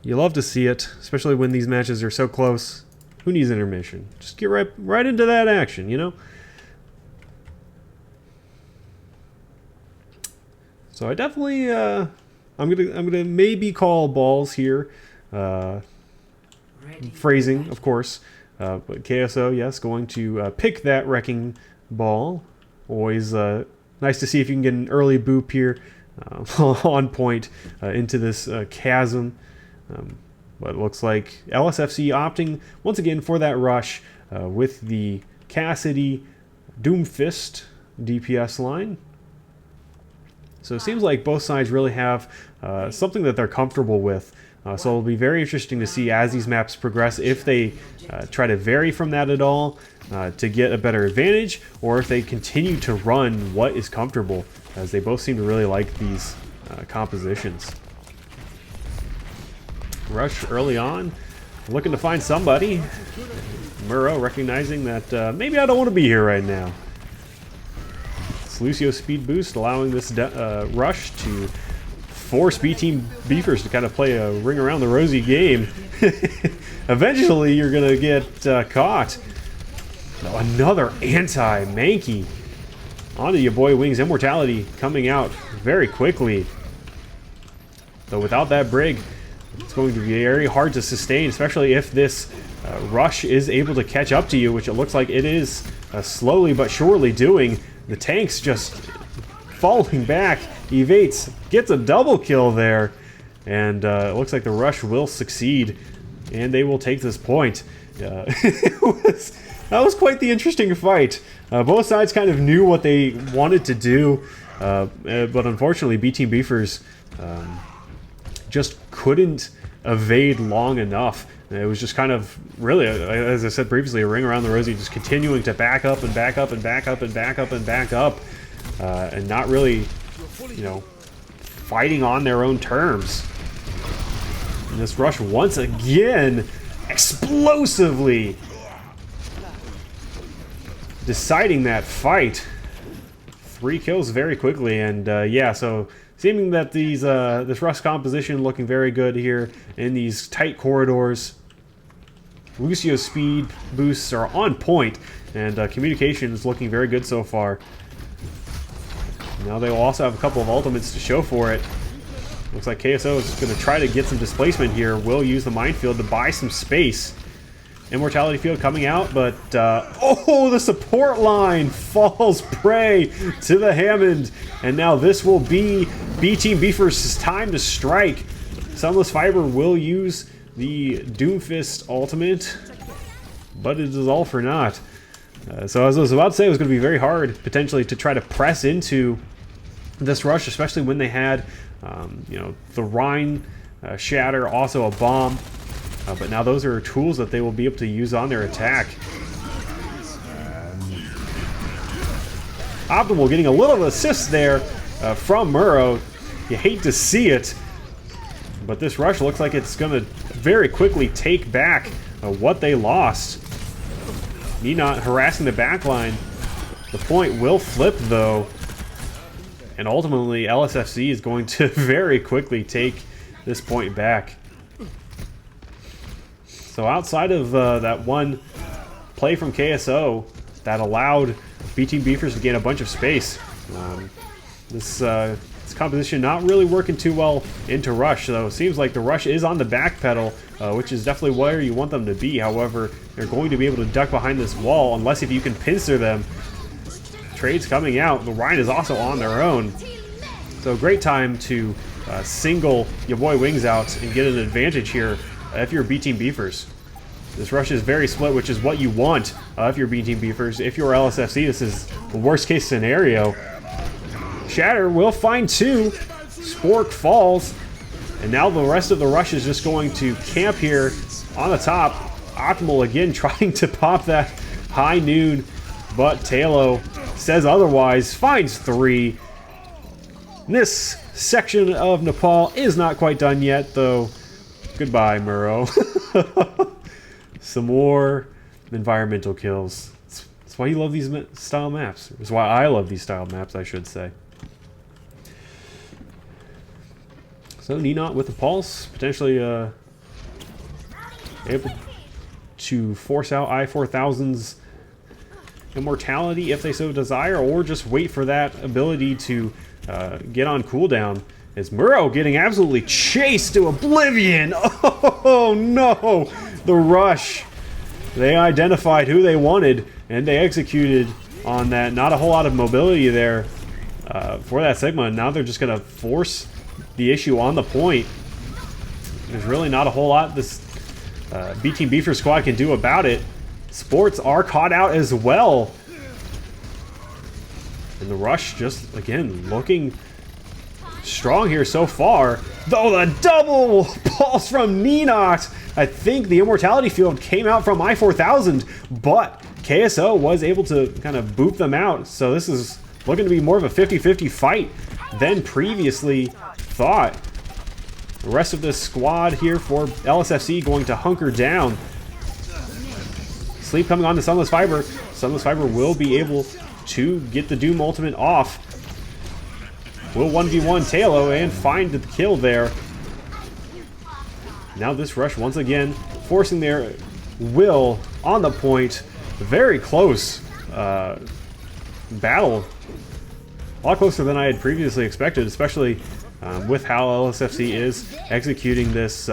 You love to see it, especially when these matches are so close. Who needs intermission? Just get right into that action, you know? So I definitely I'm gonna maybe call balls here. Phrasing, of course. But KSO, yes, going to pick that wrecking ball. Always nice to see if you can get an early boop here on point into this chasm. But it looks like LSFC opting once again for that rush with the Cassidy Doomfist DPS line. So it seems like both sides really have something that they're comfortable with. So it'll be very interesting to see as these maps progress if they try to vary from that at all to get a better advantage, or if they continue to run what is comfortable, as they both seem to really like these compositions. Rush early on, looking to find somebody. Muro recognizing that maybe I don't want to be here right now. It's Lucio speed boost, allowing this rush to force B-Team Beefers to kind of play a ring around the rosy game. Eventually, you're going to get caught. Another anti-Mankey. Onto your boy Wings. Immortality coming out very quickly. Though without that Brig, it's going to be very hard to sustain, especially if this rush is able to catch up to you, which it looks like it is slowly but surely doing. The tank's just falling back. Evades, gets a double kill there, and it looks like the rush will succeed, and they will take this point. That was quite the interesting fight. Both sides kind of knew what they wanted to do, but unfortunately B-Team Beefers just couldn't evade long enough. It was just kind of really, as I said previously, a ring around the rosy, just continuing to back up and back up and back up and back up and back up, and not really, you know, fighting on their own terms. And this rush once again explosively deciding that fight. 3 kills very quickly, and yeah, so seeming that these this rush composition looking very good here in these tight corridors. Lucio's speed boosts are on point, and communication is looking very good so far. Now they will also have a couple of ultimates to show for it. Looks like KSO is going to try to get some displacement here. Will use the minefield to buy some space. Immortality field coming out, but oh, the support line falls prey to the Hammond, and now this will be B-Team Beefers' time to strike. Sunless Fiber will use the Doomfist ultimate, but it is all for naught. So as I was about to say, it was going to be very hard potentially to try to press into this rush, especially when they had you know, the Rhine Shatter, also a bomb. But now those are tools that they will be able to use on their attack. Optimal getting a little assist there from Muro. You hate to see it, but this rush looks like it's going to very quickly take back what they lost. Ninot harassing the backline. The point will flip, though. And ultimately, LSFC is going to very quickly take this point back. So outside of that one play from KSO that allowed B-Team Beefers to gain a bunch of space, this composition not really working too well into Rush. So it seems like the Rush is on the back pedal, which is definitely where you want them to be. However, they're going to be able to duck behind this wall unless if you can pincer them. Trades coming out. The Rhine is also on their own. So great time to single your boy Wings out and get an advantage here if you're B-Team Beefers. This Rush is very split, which is what you want if you're B-Team Beefers. If you're LSFC, this is the worst case scenario. Shatter will find two. Spork falls. And now the rest of the Rush is just going to camp here on the top. Optimal again trying to pop that high noon, but Talo says otherwise, finds three. This section of Nepal is not quite done yet, though. Goodbye, Muro. Some more environmental kills. That's why you love these style maps. That's why I love these style maps, I should say. So Ninot with the pulse, potentially able to force out I-4000's immortality if they so desire, or just wait for that ability to get on cooldown. Is Muro getting absolutely chased to oblivion? Oh no! The Rush. They identified who they wanted, and they executed on that. Not a whole lot of mobility there for that Sigma. Now they're just going to force the issue on the point. There's really not a whole lot this B-Team Beefer squad can do about it. Sports are caught out as well. And the Rush just, again, looking strong here so far. Though the double pulse from Ninot. I think the immortality field came out from I-4000, but KSO was able to kind of boop them out. So this is looking to be more of a 50-50 fight than previously thought. The rest of this squad here for LSFC going to hunker down. Sleep coming on to Sunless Fiber. Sunless Fiber will be able to get the Doom ultimate off. Will 1v1 Talo and find the kill there. Now this Rush once again forcing their will on the point. Very close battle. A lot closer than I had previously expected, especially with how LSFC is executing this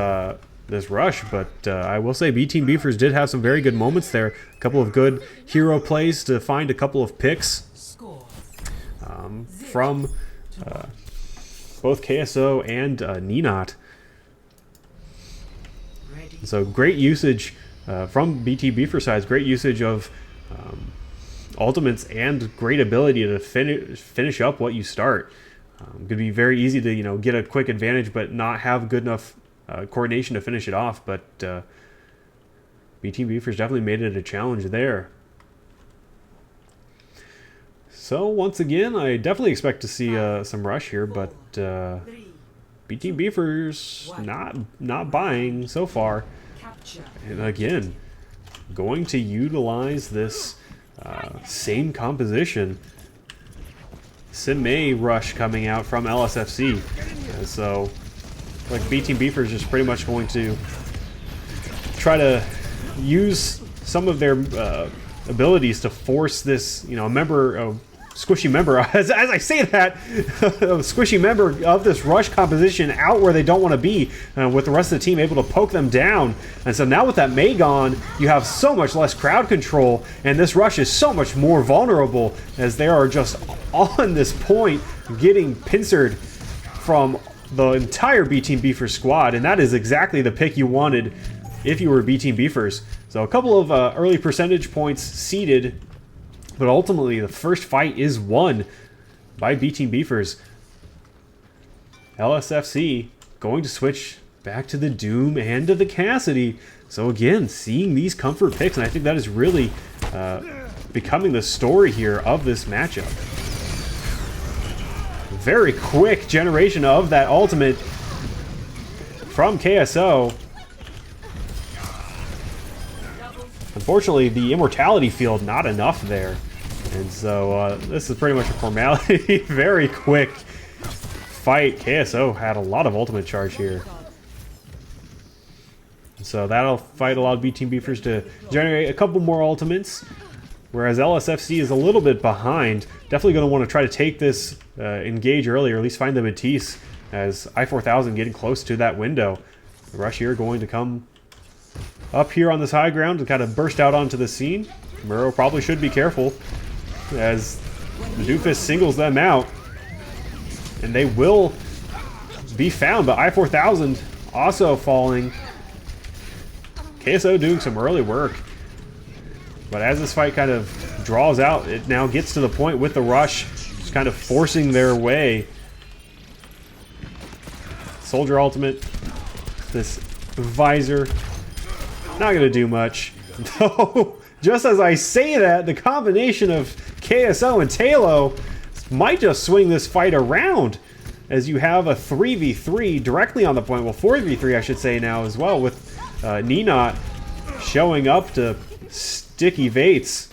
this Rush. But I will say B-Team Beefers did have some very good moments there. A couple of good hero plays to find a couple of picks from both KSO and Ninot. So great usage from BT Beefer sides, great usage of ultimates and great ability to finish up what you start. Could be very easy to get a quick advantage, but not have good enough coordination to finish it off. But BT Beefers definitely made it a challenge there. So once again, I definitely expect to see some Rush here, but BT Beefers not buying so far. And again, going to utilize this same composition. Sim-May Rush coming out from LSFC. So like B-Team Beefers just pretty much going to try to use some of their abilities to force this, squishy member, as I say that, a squishy member of this Rush composition out where they don't want to be, with the rest of the team able to poke them down. And so now with that May gone, you have so much less crowd control, and this Rush is so much more vulnerable as they are just on this point getting pincered from the entire B-Team Beefers squad, and that is exactly the pick you wanted if you were B-Team Beefers. So a couple of early percentage points seeded, but ultimately the first fight is won by B-Team Beefers. LSFC going to switch back to the Doom and to the Cassidy. So again, seeing these comfort picks, and I think that is really becoming the story here of this matchup. Very quick generation of that ultimate from KSO. Unfortunately, the immortality field not enough there. And so this is pretty much a formality. Very quick fight. KSO had a lot of ultimate charge here. So that'll fight a lot of B Team Beefers to generate a couple more ultimates. Whereas LSFC is a little bit behind. Definitely going to want to try to take this engage early, or at least find the Matisse, as I-4000 getting close to that window. The rush here going to come up here on this high ground and kind of burst out onto the scene. Muro probably should be careful, as the Doofus singles them out. And they will be found, but I-4000 also falling. KSO doing some early work. But as this fight kind of draws out, it now gets to the point with the rush, just kind of forcing their way. Soldier ultimate, this visor, not going to do much. Though, just as I say that, the combination of KSO and Talo might just swing this fight around, as you have a 3v3 directly on the point. Well, 4v3 I should say now as well, with Ninot showing up to sticky Vates.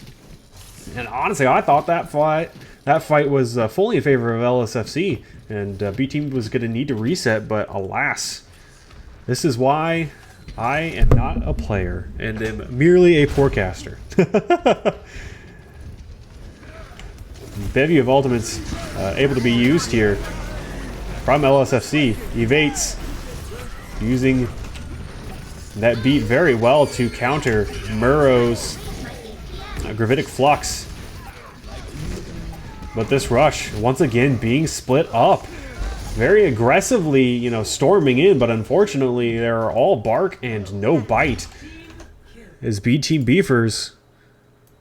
And honestly, I thought that fight was fully in favor of LSFC, and B Team was going to need to reset, but alas, this is why I am not a player and am merely a forecaster. Bevy of ultimates able to be used here from LSFC. Evates using that beat very well to counter Muro's Gravitic Flux. But this rush, once again, being split up. Very aggressively, you know, storming in, but unfortunately, there are all bark and no bite. As B Team Beefers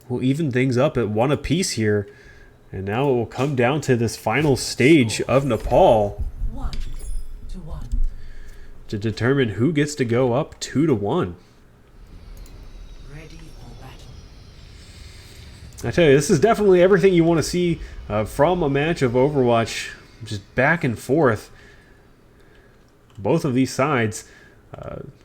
will even things up at 1 apiece here. And now it will come down to this final stage of Nepal 1-1. to determine who gets to go up 2-1. Ready for battle. I tell you, this is definitely everything you want to see from a match of Overwatch. Just back and forth. Both of these sides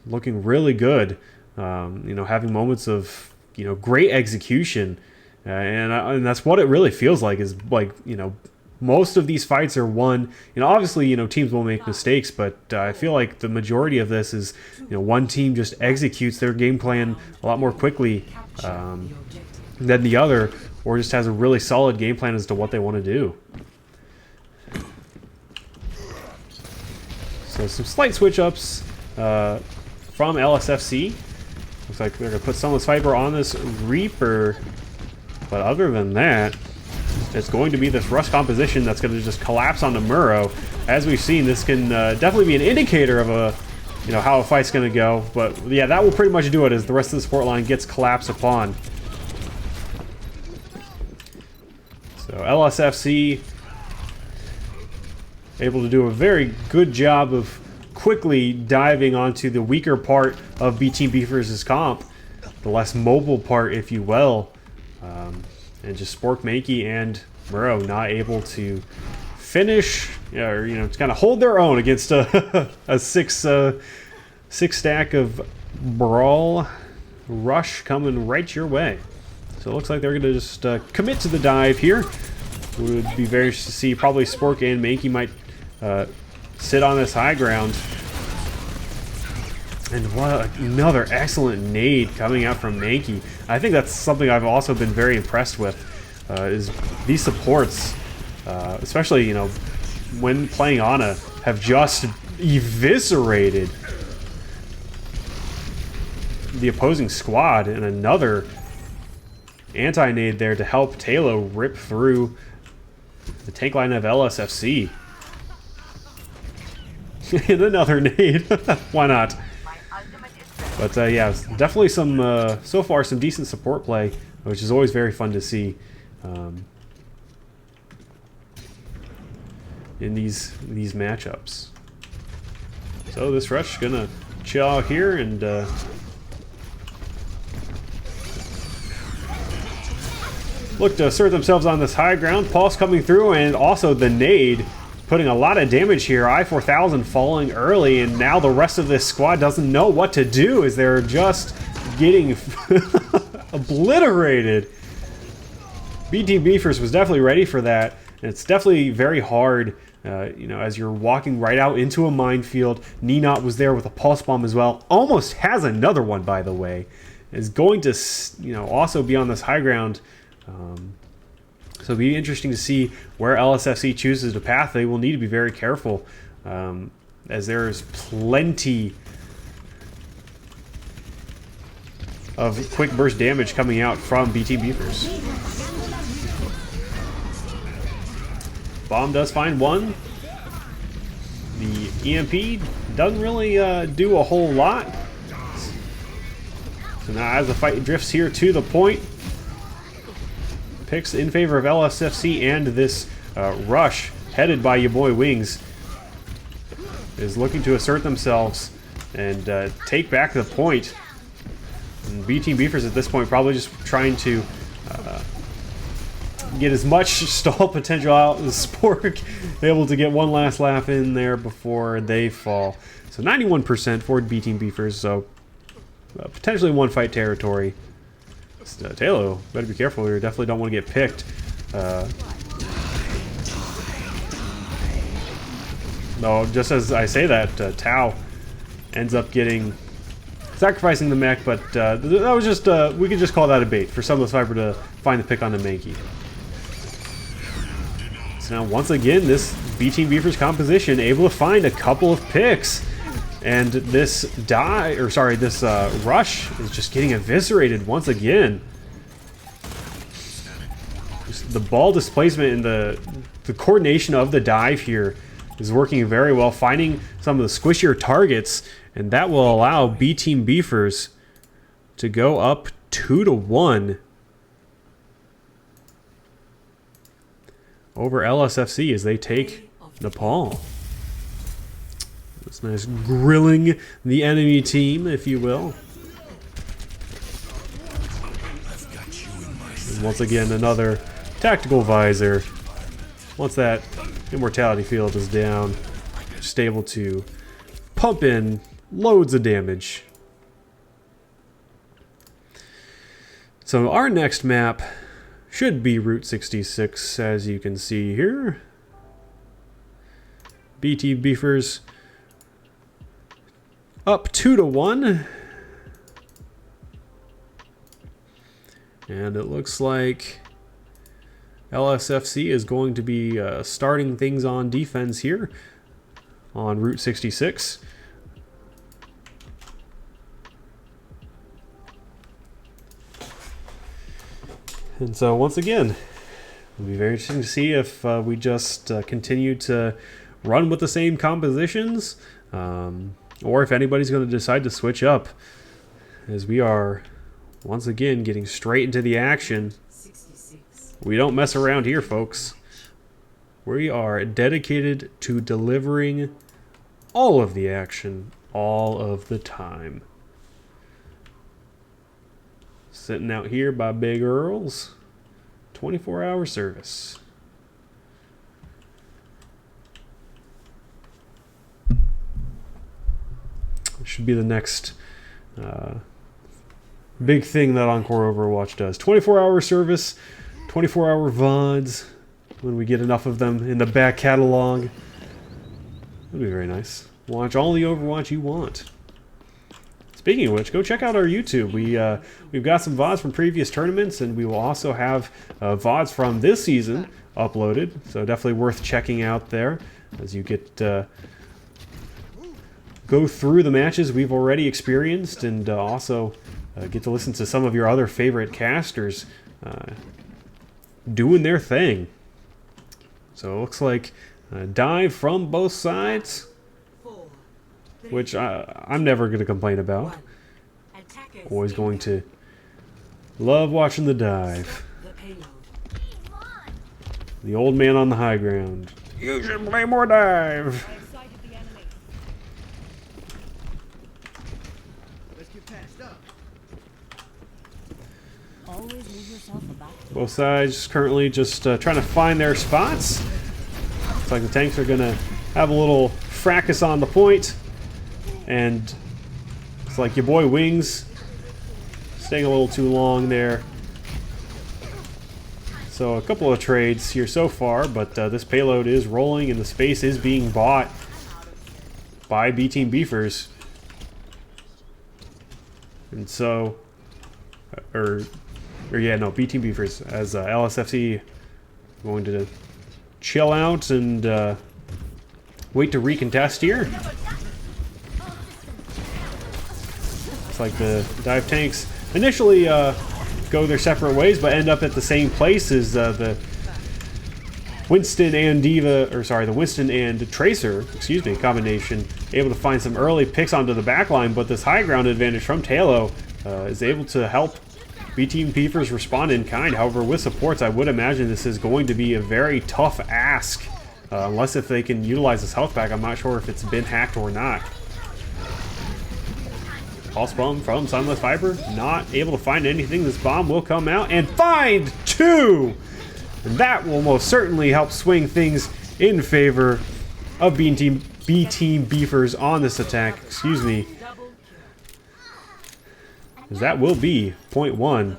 looking really good. You know, having moments of, you know, great execution. And that's what it really feels like, is like, you know, most of these fights are won. You know, obviously, you know, teams will make mistakes, but I feel like the majority of this is, you know, one team just executes their game plan a lot more quickly than the other, or just has a really solid game plan as to what they want to do. So some slight switch ups from LSFC. Looks like they're going to put Sunless Viper on this Reaper. But other than that, it's going to be this rush composition that's going to just collapse onto Muro. As we've seen, this can definitely be an indicator of a, you know, how a fight's going to go. But yeah, that will pretty much do it, as the rest of the support line gets collapsed upon. So LSFC able to do a very good job of quickly diving onto the weaker part of B Team Beefers' comp, the less mobile part, if you will. And just Spork, Mankey, and Muro not able to finish, or, you know, to kind of hold their own against a six stack of Brawl rush coming right your way. So it looks like they're going to just commit to the dive here. Would be very interesting to see. Probably Spork and Mankey might sit on this high ground. And what another excellent nade coming out from Mankey. I think that's something I've also been very impressed with, is these supports, especially, you know, when playing Ana, have just eviscerated the opposing squad. And another anti-nade there to help Talo rip through the tank line of LSFC. And another nade. Why not? But yeah, definitely some, so far, some decent support play, which is always very fun to see in these matchups. So this rush gonna chill out here and look to assert themselves on this high ground. Pulse coming through, and also the nade putting a lot of damage here. I-4000 falling early, and now the rest of this squad doesn't know what to do, as they're just getting obliterated. BT Beefers was definitely ready for that, and it's definitely very hard, you know, as you're walking right out into a minefield. Ninot was there with a pulse bomb as well. Almost has another one, by the way. Is going to, you know, also be on this high ground. So it'll be interesting to see where LSFC chooses to path. They will need to be very careful, as there's plenty of quick burst damage coming out from BT Beefers. Bomb does find one. The EMP doesn't really do a whole lot. So now as the fight drifts here to the point, picks in favor of LSFC, and this rush headed by your boy Wings is looking to assert themselves and take back the point. And BT Beefers at this point probably just trying to get as much stall potential out as Spork, able to get one last laugh in there before they fall. So 91% for BT Beefers, so potentially one fight territory. Talo, better be careful here. Definitely don't want to get picked. No, just as I say that, Tao ends up sacrificing the mech, but that was just, we could just call that a bait for some of the Viper to find the pick on the Mankey. So now once again, this B-Team Beefers composition able to find a couple of picks. And this rush is just getting eviscerated once again. Just the ball displacement and the coordination of the dive here is working very well, finding some of the squishier targets, and that will allow B-Team Beefers to go up 2-1 over LSFC as they take Nepal. It's nice grilling the enemy team, if you will. And once again, another tactical visor. Once that immortality field is down, just able to pump in loads of damage. So our next map should be Route 66, as you can see here. BT Beefers up 2-1. And it looks like LSFC is going to be starting things on defense here on Route 66. And so once again, it'll be very interesting to see if we just continue to run with the same compositions, or if anybody's going to decide to switch up, as we are once again getting straight into the action. 66. We don't mess around here, folks. We are dedicated to delivering all of the action all of the time. Sitting out here by Big Earl's, 24-hour service. Should be the next big thing that Encore Overwatch does. 24-hour service, 24-hour VODs, when we get enough of them in the back catalog. That'd be very nice. Watch all the Overwatch you want. Speaking of which, go check out our YouTube. We've got some VODs from previous tournaments, and we will also have VODs from this season uploaded. So definitely worth checking out there as you get go through the matches we've already experienced, and also get to listen to some of your other favorite casters doing their thing. So it looks like a dive from both sides, which I'm never going to complain about. Always going to love watching the dive. The old man on the high ground. You should play more dive. Both sides currently just trying to find their spots. Looks like the tanks are going to have a little fracas on the point. And it's like your boy Wings staying a little too long there. So a couple of trades here so far, but this payload is rolling and the space is being bought by B Team Beefers. And so, B Team Beefers, as LSFC going to chill out and wait to recontest here. Looks like the dive tanks initially go their separate ways, but end up at the same place as the Winston and the Winston and Tracer, combination, able to find some early picks onto the back line, but this high ground advantage from Talo is able to help B Team Beefers respond in kind. However, with supports, I would imagine this is going to be a very tough ask, unless if they can utilize this health pack. I'm not sure if it's been hacked or not. Pulse bomb from Sunless Fiber, not able to find anything. This bomb will come out and find 2! And that will most certainly help swing things in favor of B Team Beefers on this attack. Excuse me. As that will be point 1.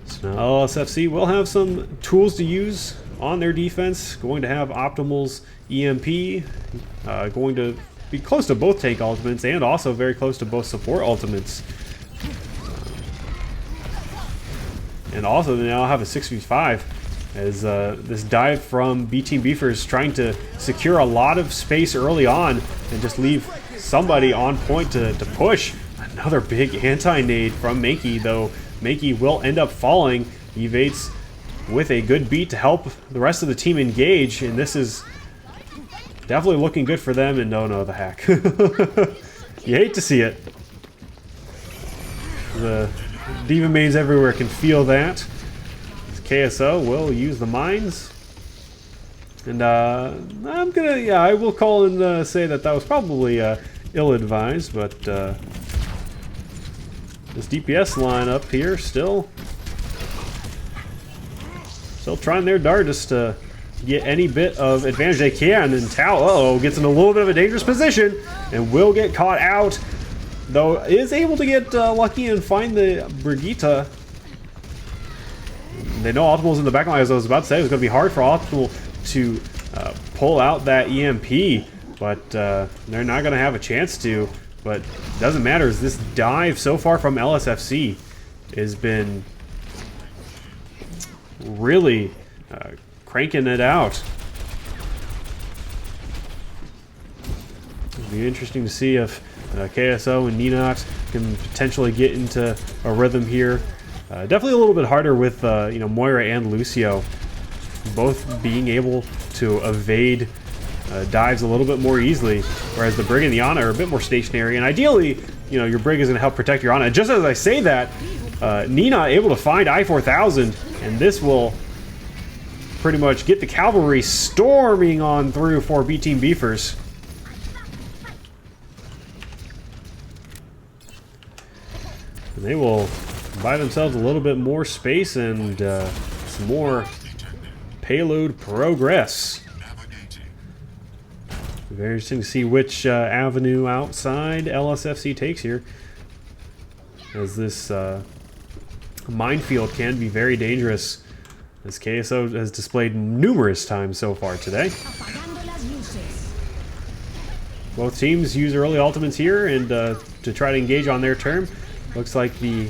So now LSFC will have some tools to use on their defense. Going to have Optimal's EMP. Going to be close to both tank ultimates and also very close to both support ultimates. And also they now have a 6v5 as this dive from B Team Beefers trying to secure a lot of space early on and just leave somebody on point to push. Another big anti-nade from Mankey, though Mankey will end up falling. Evades with a good beat to help the rest of the team engage, and this is definitely looking good for them. And no, the hack. You hate to see it. The Diva mains everywhere can feel that. KSO will use the mines. And I will call and say that was probably ill-advised, but this DPS lineup here still trying their darndest to get any bit of advantage they can. And Tao, gets in a little bit of a dangerous position and will get caught out, though is able to get lucky and find the Brigitte. They know Optimal's in the back line, as I was about to say. It was going to be hard for Optimal to pull out that EMP, but they're not going to have a chance to. But it doesn't matter, as this dive so far from LSFC has been really cranking it out. It'll be interesting to see if KSO and Ninot can potentially get into a rhythm here. Definitely a little bit harder with Moira and Lucio both being able to evade dives a little bit more easily, whereas the Brig and the Ana are a bit more stationary. And ideally, your Brig is going to help protect your Ana. And just as I say that, Nina able to find I-4000, and this will pretty much get the cavalry storming on through for B Team Beefers. And they will buy themselves a little bit more space and some more payload progress. Very interesting to see which avenue outside LSFC takes here, as this minefield can be very dangerous, as KSO has displayed numerous times so far today. Both teams use early ultimates here and to try to engage on their turn. Looks like the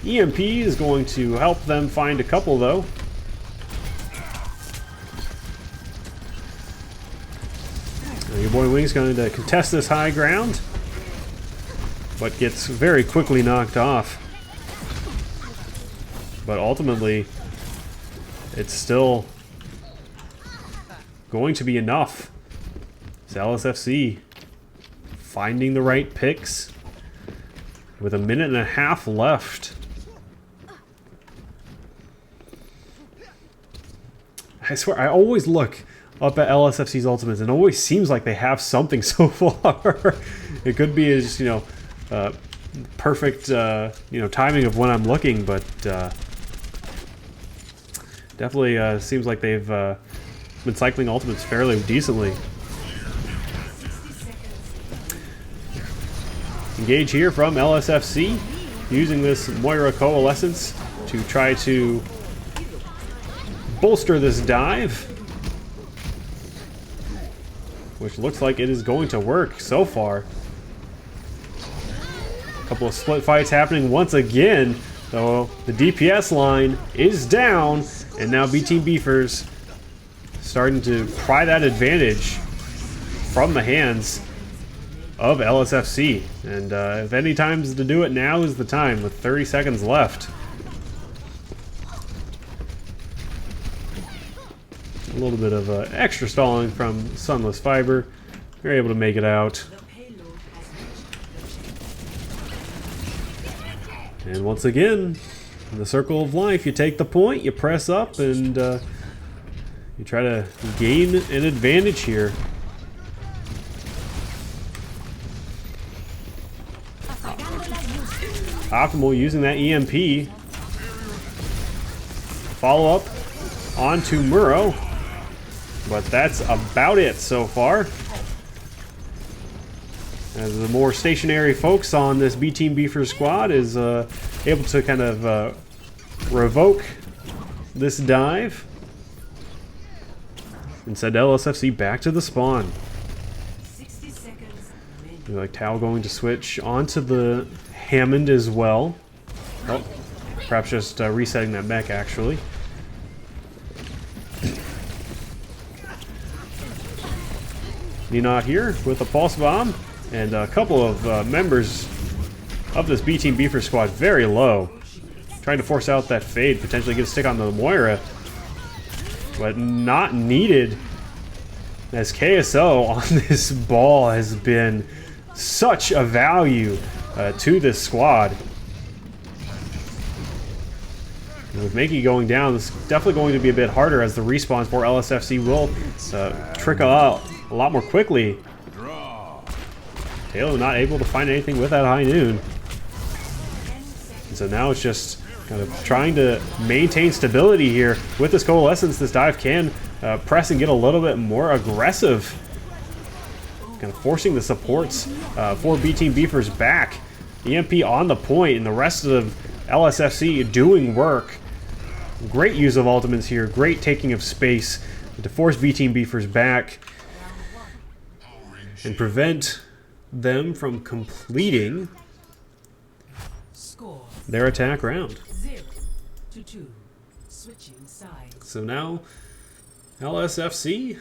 EMP is going to help them find a couple, though. Your boy Wing's going to contest this high ground, but gets very quickly knocked off. But ultimately, it's still going to be enough. It's LSFC finding the right picks with 1.5 minutes left. I swear, I always look up at LSFC's ultimates, and it always seems like they have something so far. It could be just, perfect, timing of when I'm looking, but definitely seems like they've been cycling ultimates fairly decently. engage here from LSFC, using this Moira Coalescence to try to bolster this dive, which looks like it is going to work so far. A couple of split fights happening once again, though the DPS line is down, and now B Team Beefers starting to pry that advantage from the hands of LSFC. And if any time's to do it, now is the time, with 30 seconds left. A little bit of extra stalling from Sunless Fiber. They're able to make it out. And once again, in the circle of life, you take the point, you press up, and you try to gain an advantage here. Optimal using that EMP. Follow up onto Muro. But that's about it so far. As the more stationary folks on this B Team Beefer squad is able to kind of revoke this dive and send LSFC back to the spawn. 60 seconds. Like Tao going to switch onto the Hammond as well. Oh, perhaps just resetting that mech actually. Ninot here with a pulse bomb, and a couple of members of this B Team Beefer squad very low, trying to force out that fade, potentially get a stick on the Moira, but not needed, as KSO on this ball has been such a value to this squad. And with Makey going down, it's definitely going to be a bit harder, as the respawns for LSFC will trickle out a lot more quickly. Taylor not able to find anything with that high noon. And so now it's just kind of trying to maintain stability here. With this Coalescence, this dive can press and get a little bit more aggressive. Kind of forcing the supports for B Team Beefers back. EMP on the point, and the rest of LSFC doing work. Great use of ultimates here, great taking of space to force B Team Beefers back and prevent them from completing their attack round. 0-2. Switching sides. So now LSFC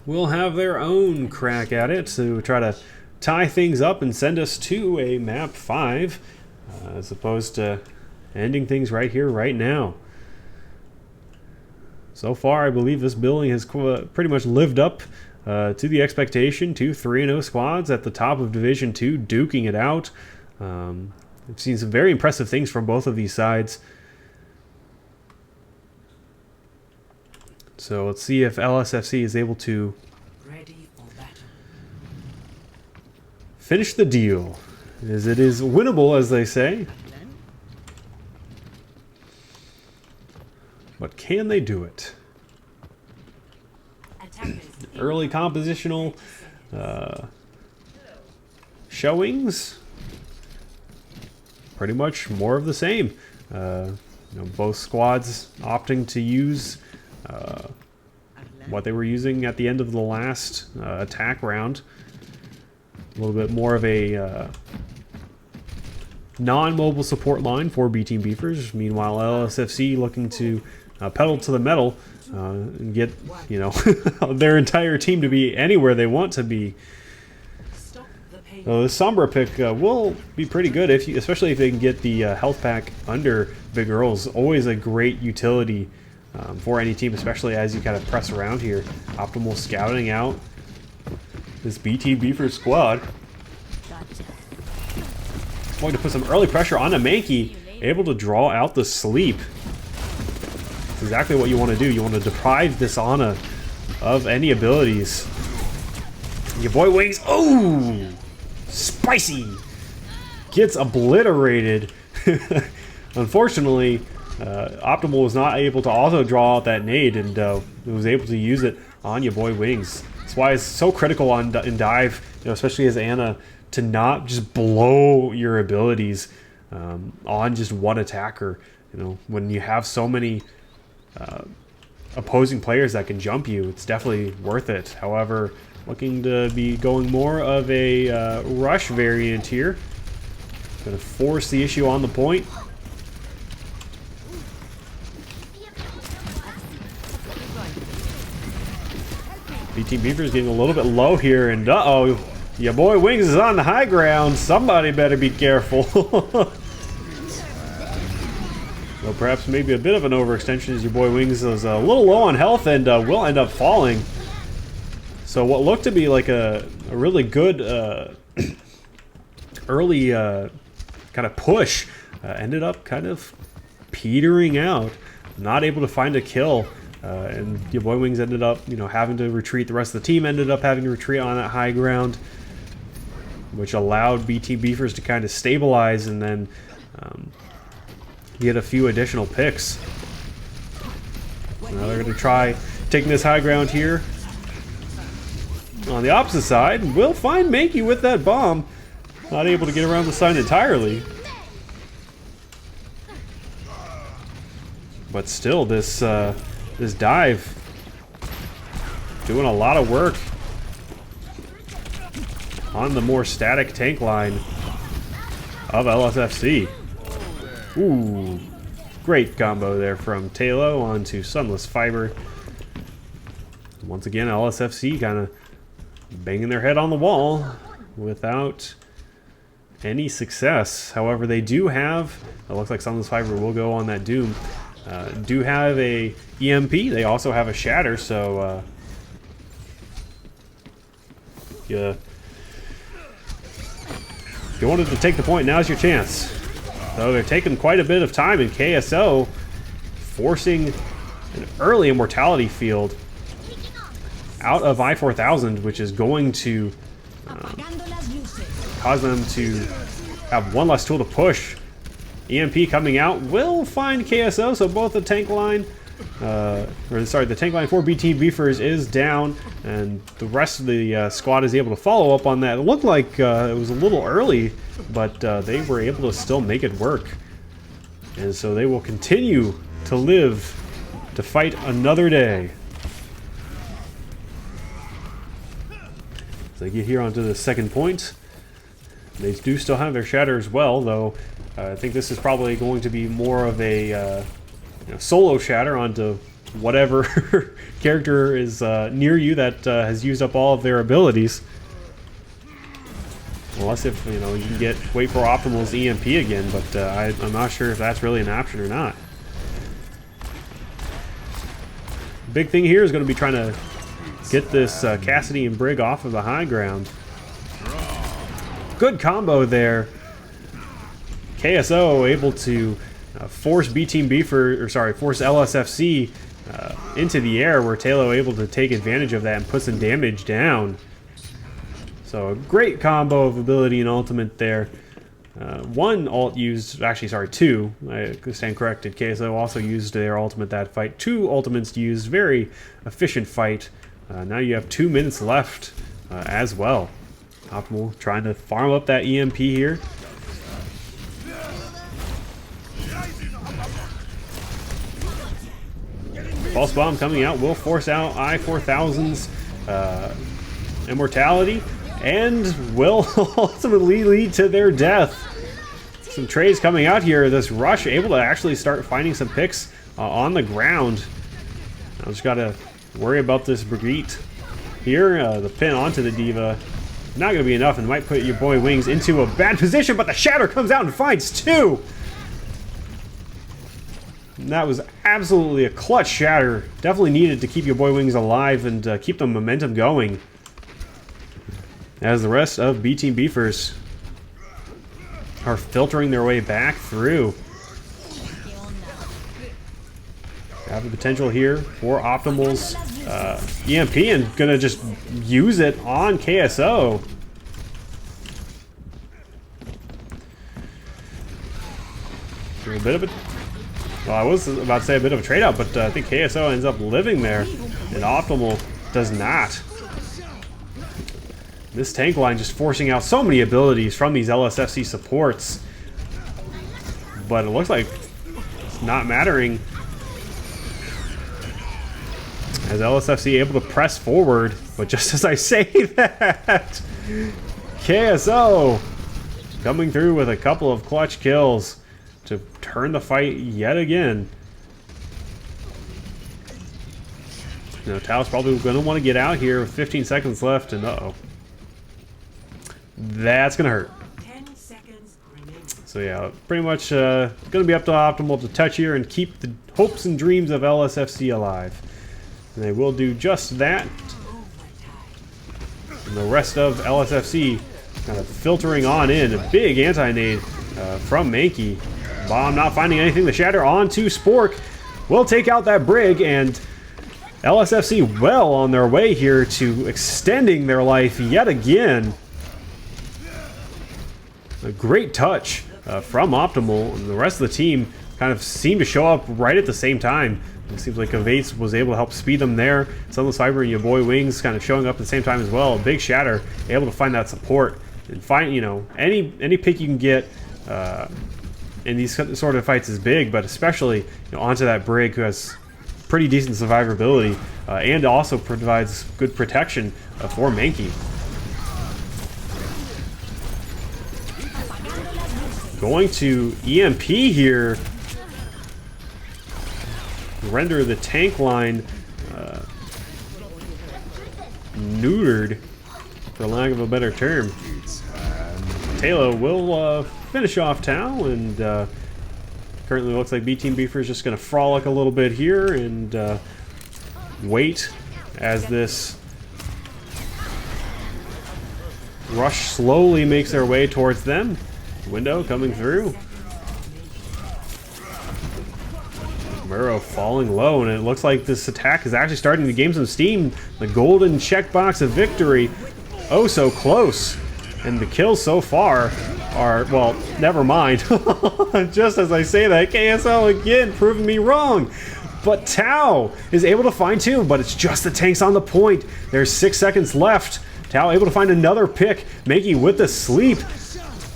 will have their own crack at it to try to tie things up and send us to a map 5, as opposed to ending things right here, right now. So far, I believe this building has pretty much lived up to the expectation. 2 3-0 squads at the top of Division 2, duking it out. I've seen some very impressive things from both of these sides. So let's see if LSFC is able to Ready for battle. finish the deal, as it is winnable, as they say. But can they do it? Early compositional showings, pretty much more of the same. Both squads opting to use what they were using at the end of the last attack round. A little bit more of a non-mobile support line for B Team Beefers. Meanwhile, LSFC looking to pedal to the metal and get, their entire team to be anywhere they want to be. The Sombra pick will be pretty good, especially if they can get the health pack under Big Earls. Always a great utility for any team, especially as you kind of press around here. Optimal scouting out this B Team Beefer squad. Going to put some early pressure on a Mankey, able to draw out the sleep. That's exactly what you want to do. You want to deprive this Ana of any abilities. Your boy Wings, oh, spicy, gets obliterated. Unfortunately, Optimal was not able to also draw out that nade, and was able to use it on your boy Wings. That's why it's so critical in dive, you know, especially as Ana, to not just blow your abilities on just one attacker. You know, when you have so many opposing players that can jump you, it's definitely worth it. However, looking to be going more of a rush variant here. Gonna force the issue on the point. BT Beaver is getting a little bit low here, and uh-oh, your boy Wings is on the high ground. Somebody better be careful. So perhaps maybe a bit of an overextension as your boy Wings is a little low on health and will end up falling. So what looked to be like a really good early kind of push ended up kind of petering out, not able to find a kill. And your boy Wings ended up, you know, having to retreat. The rest of the team ended up having to retreat on that high ground, which allowed BT Beefers to kind of stabilize and then get a few additional picks. Now they're going to try taking this high ground here. On the opposite side, we'll find Mankey with that bomb. Not able to get around the side entirely. But still, this dive doing a lot of work on the more static tank line of LSFC. Ooh, great combo there from Talo onto Sunless Fiber. Once again, LSFC kind of banging their head on the wall without any success. However, they do have, it looks like Sunless Fiber will go on that Doom. Do have a EMP. They also have a Shatter, so yeah. If you wanted to take the point, now's your chance. So they're taking quite a bit of time in KSO, forcing an early Immortality field out of I-4000, which is going to cause them to have one less tool to push. EMP coming out will find KSO, so both the tank line, the tank line for BT Beefers is down, and the rest of the squad is able to follow up on that. It looked like it was a little early, but they were able to still make it work. And so they will continue to live to fight another day. As they get here onto the second point, they do still have their Shatter as well, though I think this is probably going to be more of a solo Shatter onto whatever character is near you that has used up all of their abilities. Unless if, you know, you can wait for Optimal's EMP again, but I'm not sure if that's really an option or not. Big thing here is going to be trying to get this Cassidy and Brig off of the high ground. Good combo there. KSO able to force force LSFC into the air, where Talo able to take advantage of that and put some damage down. So a great combo of ability and ultimate there. One ult used, actually sorry, two. I stand corrected. KSO also used their ultimate that fight. Two ultimates used. Very efficient fight. Now you have 2 minutes left as well. Optimal trying to farm up that EMP here. False Bomb coming out will force out I-4000's Immortality and will ultimately lead to their death. Some trades coming out here. This Rush able to actually start finding some picks on the ground. I just got to worry about this Brigitte here. The pin onto the Diva. Not going to be enough and might put your boy Wings into a bad position, but the Shatter comes out and finds two. And that was absolutely a clutch Shatter. Definitely needed to keep your boy Wings alive and keep the momentum going. As the rest of B Team Beefers are filtering their way back through. Have the potential here for Optimal's EMP and gonna just use it on KSO. A bit of a, well, I was about to say a bit of a trade out, but I think KSO ends up living there, and Optimal does not. This tank line just forcing out so many abilities from these LSFC supports. But it looks like it's not mattering. As LSFC able to press forward. But just as I say that, KSO coming through with a couple of clutch kills to turn the fight yet again. You know, Tao's probably going to want to get out here with 15 seconds left, and uh-oh. That's going to hurt. 10 seconds remaining. So yeah, pretty much going to be up to Optimal to touch here and keep the hopes and dreams of LSFC alive. And they will do just that. And the rest of LSFC kind of filtering on in. A big anti-nade from Mankey. Bomb not finding anything to shatter onto Spork. Will take out that Brig, and LSFC well on their way here to extending their life yet again. A great touch from Optimal, and the rest of the team kind of seemed to show up right at the same time. It seems like Evades was able to help speed them there. Sunless Fiber and your boy Wings kind of showing up at the same time as well. Big Shatter able to find that support and find, you know, any pick you can get in these sort of fights is big, but especially, you know, onto that Brig who has pretty decent survivability and also provides good protection for Mankey. Going to EMP here. Render the tank line neutered, for lack of a better term. Taylor will finish off Tao, and currently looks like B Team Beefer is just going to frolic a little bit here and wait as this rush slowly makes their way towards them. Window coming through. Murrow falling low, and it looks like this attack is actually starting to gain some steam. The golden checkbox of victory, oh so close. And the kills so far are, well, never mind. Just as I say that, KSL again proving me wrong. But Tao is able to find two, but it's just the tanks on the point. There's 6 seconds left. Tao able to find another pick, Mankey with the sleep.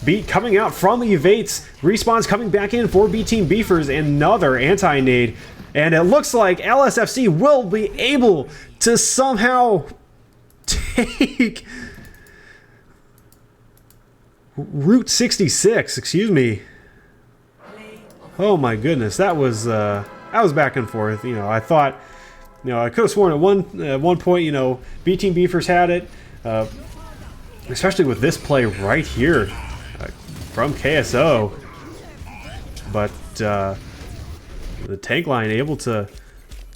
Beat coming out from the Evates. Respawns coming back in for B Team Beefers. Another anti-nade. And it looks like LSFC will be able to somehow take Route 66. Excuse me. Oh my goodness, that was back and forth. You know, I thought, you know, I could have sworn at one point, you know, B Team Beefers had it, especially with this play right here. From KSO, but the tank line able to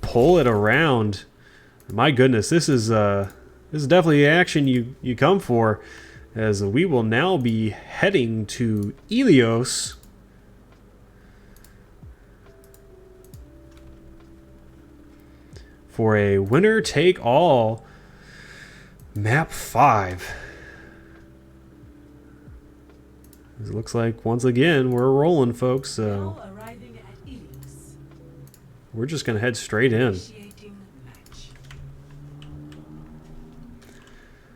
pull it around. My goodness, this is definitely the action you come for, as we will now be heading to Ilios. For a winner take all map 5. It looks like once again we're rolling, folks, so we're just gonna head straight in.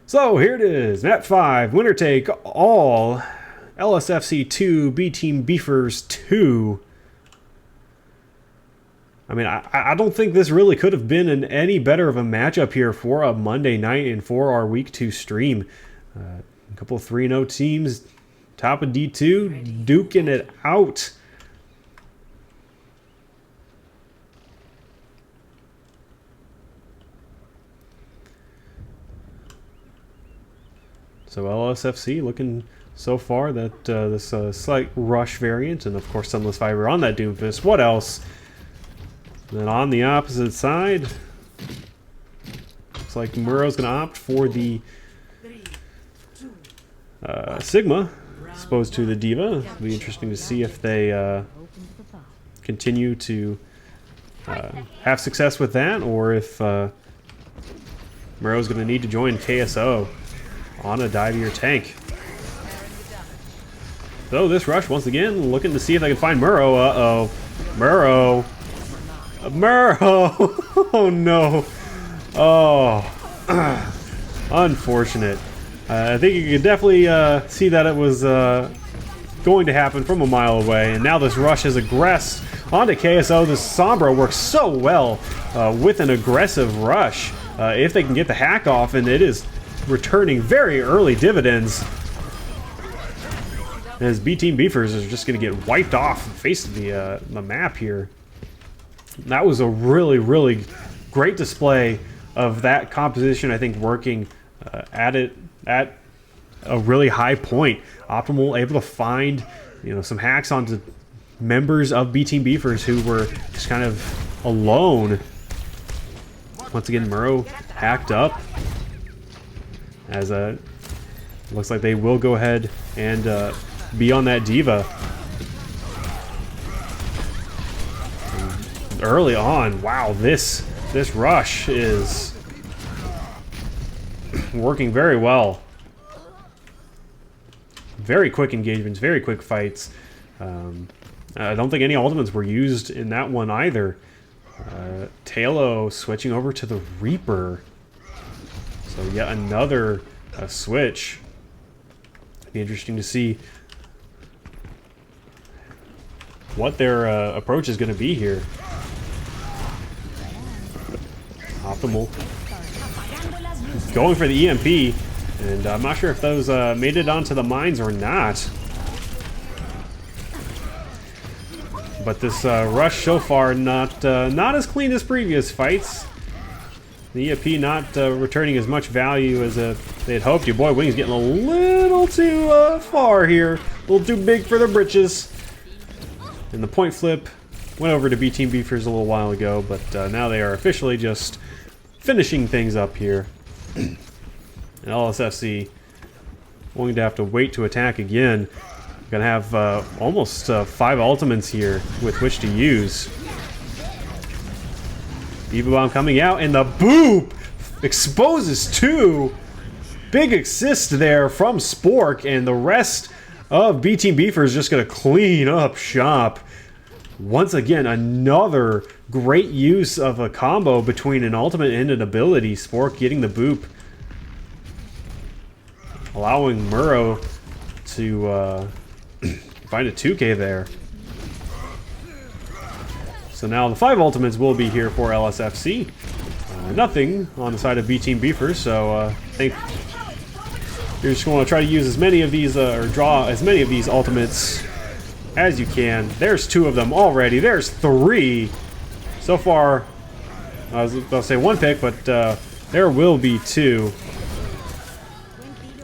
So here it is, map 5, winner take all, LSFC 2, B Team Beefers 2. I mean, I don't think this really could have been any better of a matchup here for a Monday night and for our week 2 stream. A couple of 3-0 teams. Top of D2, duking it out. So LSFC looking so far that this slight rush variant, and of course Sunless Fiber on that Doomfist. What else? And then on the opposite side, looks like Murrow's going to opt for the Sigma. Opposed to the Diva. It'll be interesting to see if they continue to have success with that, or if Murrow's going to need to join KSO on a dive-ear tank. So this rush, once again, looking to see if they can find Murrow. Uh-oh. Murrow. Murrow! Oh, no. Oh. Unfortunate. I think you could definitely see that it was going to happen from a mile away, and now this rush is aggressed onto KSO. This Sombra works so well with an aggressive rush. If they can get the hack off, and it is returning very early dividends. As B Team Beefers is just going to get wiped off the face of the map here. That was a really, really great display of that composition, I think, working at a really high point. Optimal able to find, some hacks onto members of B Team Beefers who were just kind of alone. Once again, Murrow hacked up. As looks like they will go ahead and be on that Diva. And early on, wow, this rush is working very well. Very quick engagements, very quick fights. I don't think any ultimates were used in that one either. Talo switching over to the Reaper. So yet another switch. Be interesting to see what their approach is going to be here. Optimal going for the EMP, and I'm not sure if those made it onto the mines or not. But this rush so far not as clean as previous fights. The EMP not returning as much value as they had hoped. Your boy Wing's getting a little too far here. A little too big for their britches. And the point flip went over to B Team Beefers a little while ago, but now they are officially just finishing things up here. And LSFC going to have to wait to attack again. Gonna have almost 5 ultimates here with which to use. Diva Bomb coming out, and the boop exposes 2. Big assist there from Spork, and the rest of B Team Beefers just gonna clean up shop. Once again, another great use of a combo between an ultimate and an ability. Spork getting the boop, allowing Murrow to find a 2K there. So now the 5 ultimates will be here for LSFC. Nothing on the side of B Team Beefers, so I think you're just going to try to use as many of these, or draw as many of these ultimates as you can. There's 2 of them already. There's 3. So far, I was about to say 1 pick, but there will be 2.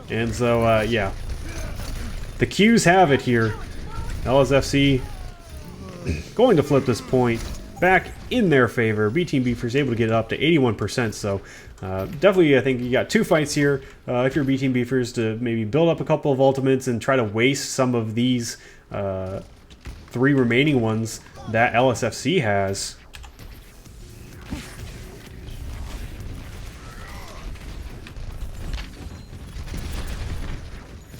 And so, yeah. The Qs have it here. LSFC going to flip this point back in their favor. B Team Beefers able to get it up to 81%, so definitely I think you got 2 fights here if you're B Team Beefers to maybe build up a couple of ultimates and try to waste some of these 3 remaining ones that LSFC has.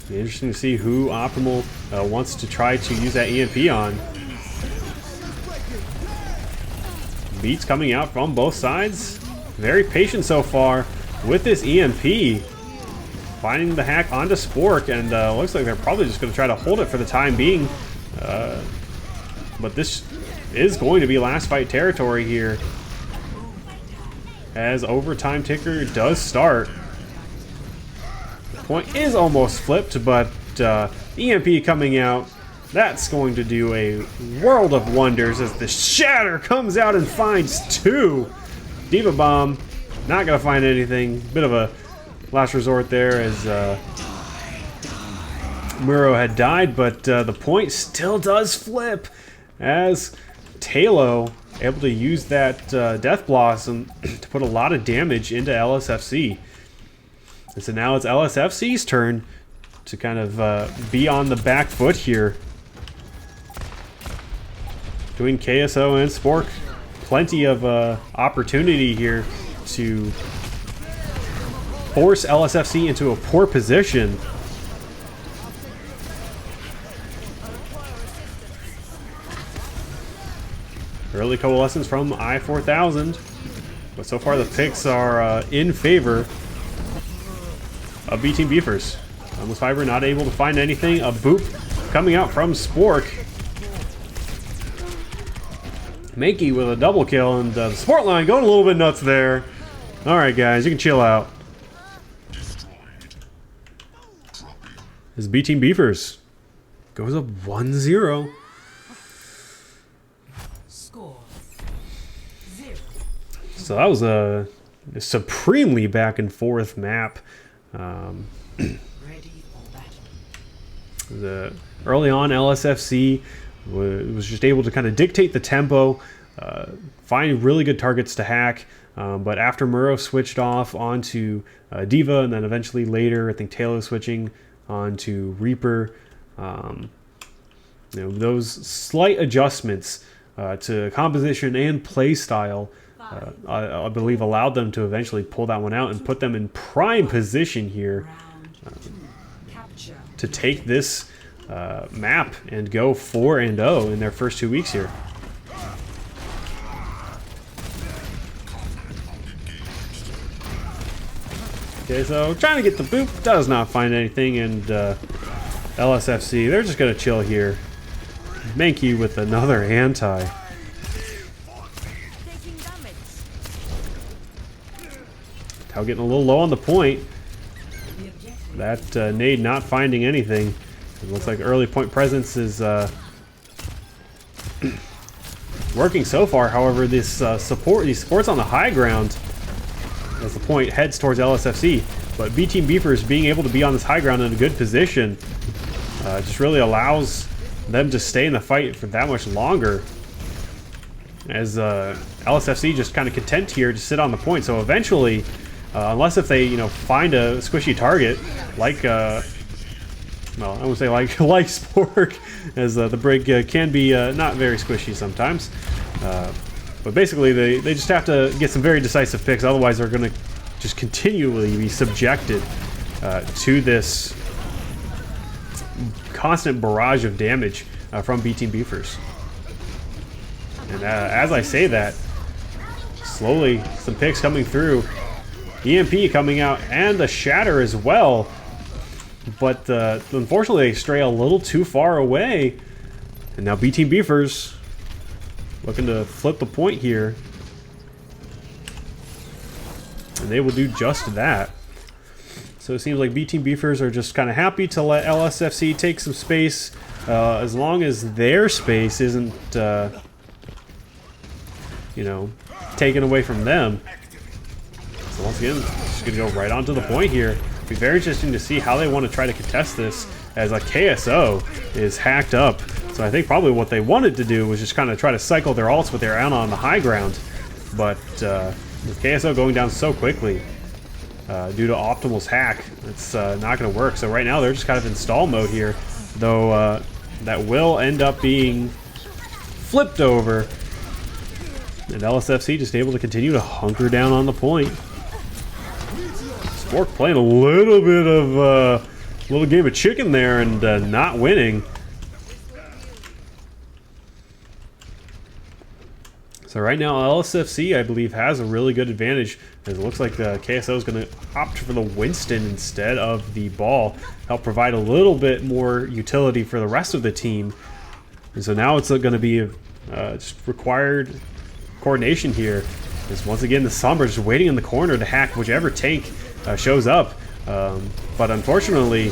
Be interesting to see who Optimal wants to try to use that EMP on. Beats coming out from both sides. Very patient so far with this EMP. Finding the hack onto Spork, and looks like they're probably just going to try to hold it for the time being. But this is going to be last fight territory here, as overtime ticker does start. The point is almost flipped, but EMP coming out. That's going to do a world of wonders as the Shatter comes out and finds 2. Diva Bomb, not going to find anything. Bit of a last resort there as Muro had died, but the point still does flip as Talo able to use that Death Blossom to put a lot of damage into LSFC. And so now it's LSFC's turn to kind of be on the back foot here. Between KSO and Spork, plenty of opportunity here to force LSFC into a poor position. Early coalescence from I-4000, but so far the picks are in favor of B Team Beefers. Almost Fiber not able to find anything. A boop coming out from Spork. Makey with a double kill, and the support line going a little bit nuts there. Alright guys, you can chill out. This B Team Beefers goes up 1-0. Score 0. So that was a supremely back and forth map. Ready for battle. Early on, LSFC was just able to kind of dictate the tempo, find really good targets to hack. But after Muro switched off onto Diva, and then eventually later, I think Taylor switching onto Reaper, those slight adjustments to composition and play style, I believe allowed them to eventually pull that one out and put them in prime position here to take this map and go 4-0 in their first 2 weeks here. Okay, so trying to get the boop, does not find anything, and LSFC, they're just going to chill here. Mankey with another anti. Tau getting a little low on the point. That nade not finding anything. It looks like early point presence is working so far. However, these supports on the high ground as the point heads towards LSFC. But B Team Beefers being able to be on this high ground in a good position just really allows them to stay in the fight for that much longer. As LSFC just kind of content here to sit on the point. So eventually, unless if they find a squishy target like well, I would say like Spork, as the Brig can be not very squishy sometimes. But basically, they just have to get some very decisive picks. Otherwise, they're going to just continually be subjected to this constant barrage of damage from B Team Beefers. And as I say that, slowly some picks coming through. EMP coming out, and the Shatter as well. But unfortunately, they stray a little too far away. And now B Team Beefers looking to flip the point here. And they will do just that. So it seems like B Team Beefers are just kind of happy to let LSFC take some space, as long as their space isn't, taken away from them. So once again, just going to go right onto the point here. It'll be very interesting to see how they want to try to contest this, as a KSO is hacked up. So I think probably what they wanted to do was just kind of try to cycle their ults with their Ana on the high ground. But with KSO going down so quickly due to Optimal's hack, it's not going to work. So right now they're just kind of in stall mode here, though that will end up being flipped over. And LSFC just able to continue to hunker down on the point. Spork playing a little bit of little game of chicken there and not winning. So right now LSFC, I believe, has a really good advantage, as it looks like the KSO is going to opt for the Winston instead of the ball, help provide a little bit more utility for the rest of the team. And so now it's going to be just required coordination here, is once again the Sombra just waiting in the corner to hack whichever tank shows up. But unfortunately,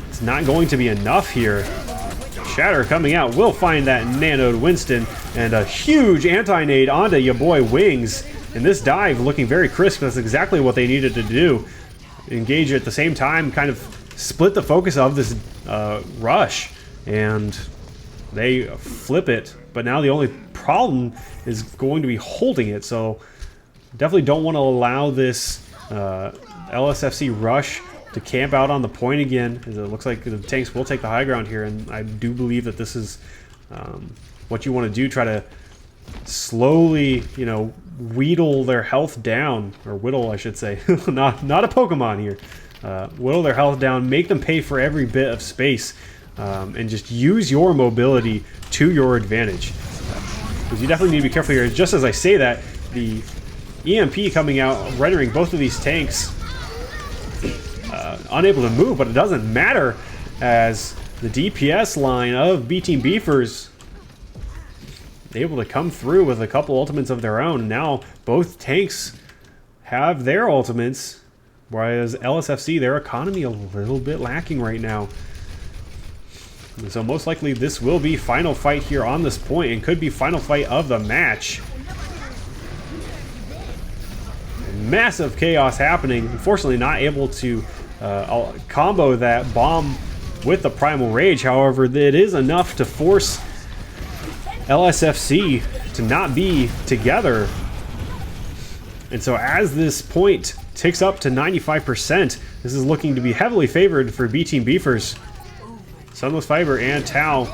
it's not going to be enough here. Shatter coming out will find that nanoed Winston, and a huge anti-nade onto your boy Wings. And this dive looking very crisp. That's exactly what they needed to do. Engage at the same time, kind of split the focus of this rush, and they flip it. But now the only problem is going to be holding it. So definitely don't want to allow this LSFC rush to camp out on the point again, as it looks like the tanks will take the high ground here, and I do believe that this is what you want to do. Try to slowly, wheedle their health down, or whittle, I should say. not a Pokemon here. Whittle their health down, make them pay for every bit of space, and just use your mobility to your advantage. Because you definitely need to be careful here. Just as I say that, the EMP coming out, rendering both of these tanks unable to move, but it doesn't matter as the DPS line of B Team Beefers able to come through with a couple ultimates of their own. Now both tanks have their ultimates, whereas LSFC, their economy a little bit lacking right now. And so most likely this will be final fight here on this point and could be final fight of the match. Massive chaos happening. Unfortunately not able to combo that bomb with the Primal Rage. However, it is enough to force LSFC to not be together. And so as this point ticks up to 95%, this is looking to be heavily favored for B Team Beefers. Sunless Fiber and Tau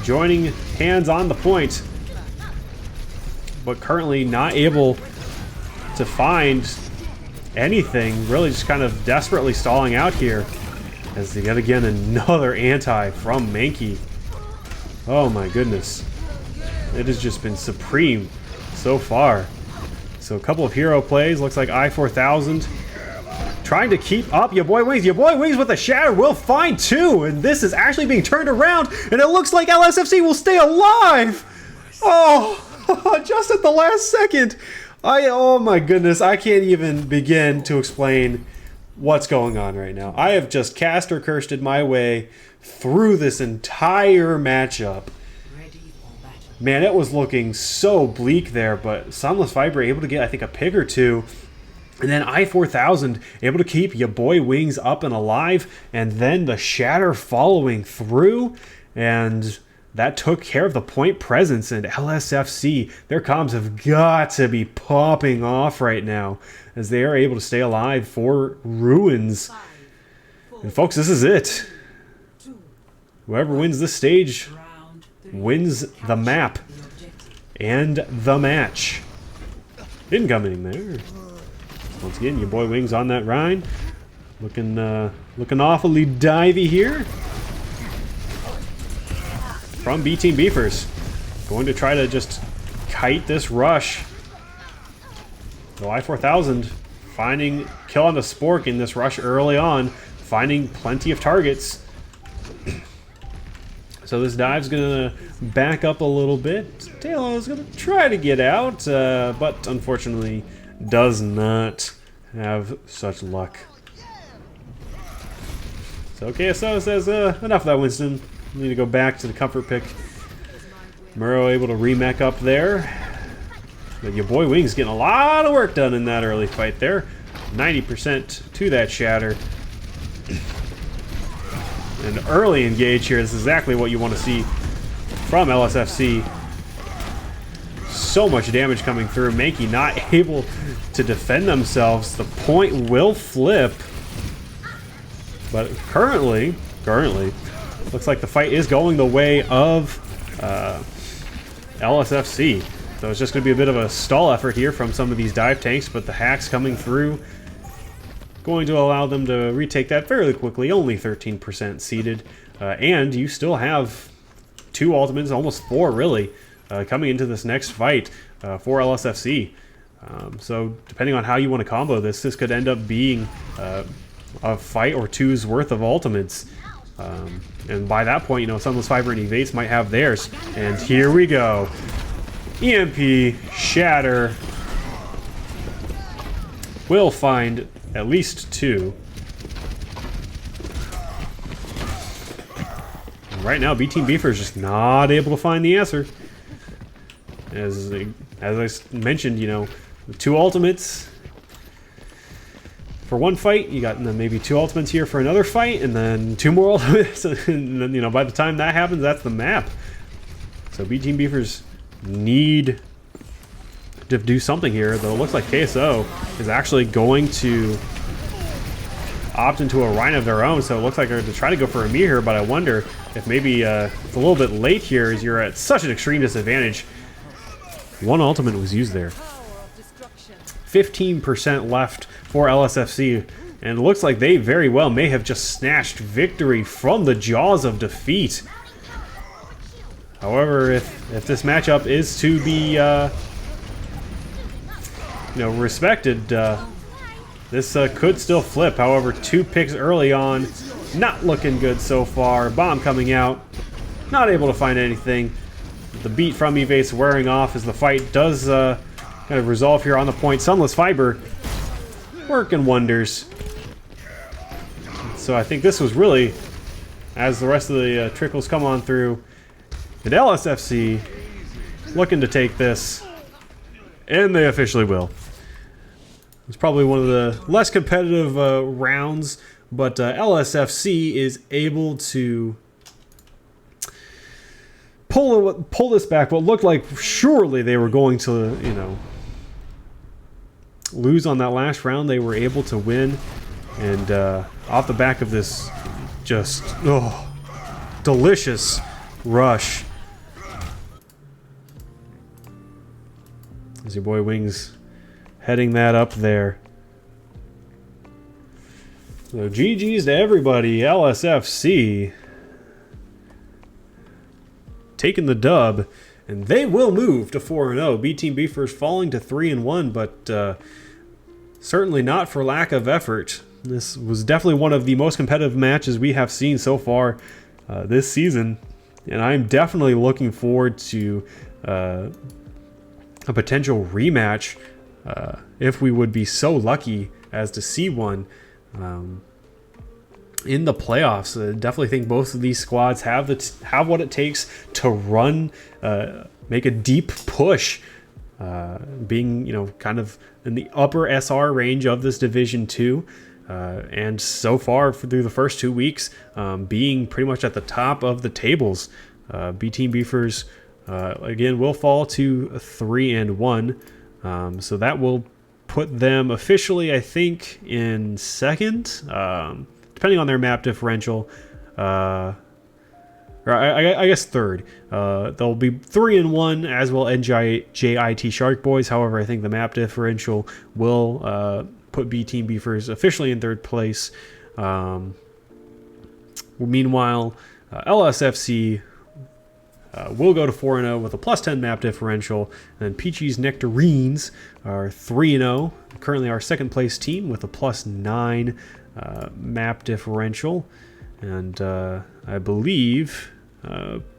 joining hands on the point, but currently not able to find anything, really just kind of desperately stalling out here. As yet again another anti from Mankey. Oh my goodness. It has just been supreme so far. So a couple of hero plays. Looks like I-4000 trying to keep up. Your boy Wings. Your boy Wings with a shatter will find two. And this is actually being turned around. And it looks like LSFC will stay alive. Oh, just at the last second. Oh my goodness. I can't even begin to explain what's going on right now. I have just cast or cursed my way through this entire matchup. Man, it was looking so bleak there, but Sunless Fiber able to get, I think, a pick or two. And then I-4000 able to keep your boy Wings up and alive. And then the shatter following through. And that took care of the point presence. And LSFC, their comms have got to be popping off right now, as they are able to stay alive for Ruins. And folks, this is it. Whoever wins this stage wins the map and the match. Incoming there. Once again, your boy Wings on that Rhine. Looking awfully divey here. From B Team Beefers. Going to try to just kite this rush. So I-4000 finding kill on the Spork in this rush early on. Finding plenty of targets. So this dive's gonna back up a little bit. Taylor's gonna try to get out, but unfortunately does not have such luck. So KSO says, enough of that, Winston. We need to go back to the comfort pick. Murrow able to remech up there. But your boy Wings getting a lot of work done in that early fight there. 90% to that shatter. An early engage here is exactly what you want to see from LSFC. So much damage coming through. Mankey not able to defend themselves. The point will flip. But currently, looks like the fight is going the way of LSFC. So it's just going to be a bit of a stall effort here from some of these dive tanks, but the hacks coming through going to allow them to retake that fairly quickly. Only 13% seeded. And you still have 2 ultimates, almost 4 really, coming into this next fight for LSFC. So depending on how you want to combo this, this could end up being a fight or two's worth of ultimates. And by that point, you know, Sunless Fiber and Evades might have theirs. And here we go. EMP, Shatter. Will find at least 2. And right now, B Team Beefer is just not able to find the answer. As I mentioned, you know, 2 ultimates for one fight. You got maybe 2 ultimates here for another fight, and then 2 more ultimates. And then, you know, by the time that happens, that's the map. So B Team Beefers need to do something here, though it looks like KSO is actually going to opt into a Rhine of their own, so it looks like they're to try to go for a Mir here, but I wonder if maybe it's a little bit late here as you're at such an extreme disadvantage. 1 ultimate was used there. 15% left for LSFC, and it looks like they very well may have just snatched victory from the jaws of defeat. However, if this matchup is to be you know, respected, this This could still flip. However, 2 picks early on. Not looking good so far. Bomb coming out. Not able to find anything. The beat from Evate's wearing off as the fight does kind of resolve here on the point. Sunless Fiber working wonders. So I think this was really, as the rest of the trickles come on through, and LSFC looking to take this, and they officially will. It's probably one of the less competitive rounds, but LSFC is able to pull this back. What looked like surely they were going to, you know, lose on that last round. They were able to win, and off the back of this just delicious rush. As your boy Wings heading that up there. So GG's to everybody. LSFC taking the dub, and they will move to 4-0. B Team Beefers falling to 3-1, but certainly not for lack of effort. This was definitely one of the most competitive matches we have seen so far this season, and I'm definitely looking forward to a potential rematch if we would be so lucky as to see one in the playoffs. I definitely think both of these squads have what it takes to run, make a deep push, being, you know, kind of in the upper SR range of this Division 2. And so far through the first 2 weeks, being pretty much at the top of the tables. B Team Beefers again will fall to 3-1, so that will put them officially, I think, in second, depending on their map differential. Or I guess third. They'll be 3-1, as will NJIT Shark Boys. However, I think the map differential will put B Team Beefers officially in third place. Meanwhile, LSFC will go to 4-0 with a +10 map differential, and Peachy's Nectarines are 3-0, currently our second place team with a +9 map differential. And I believe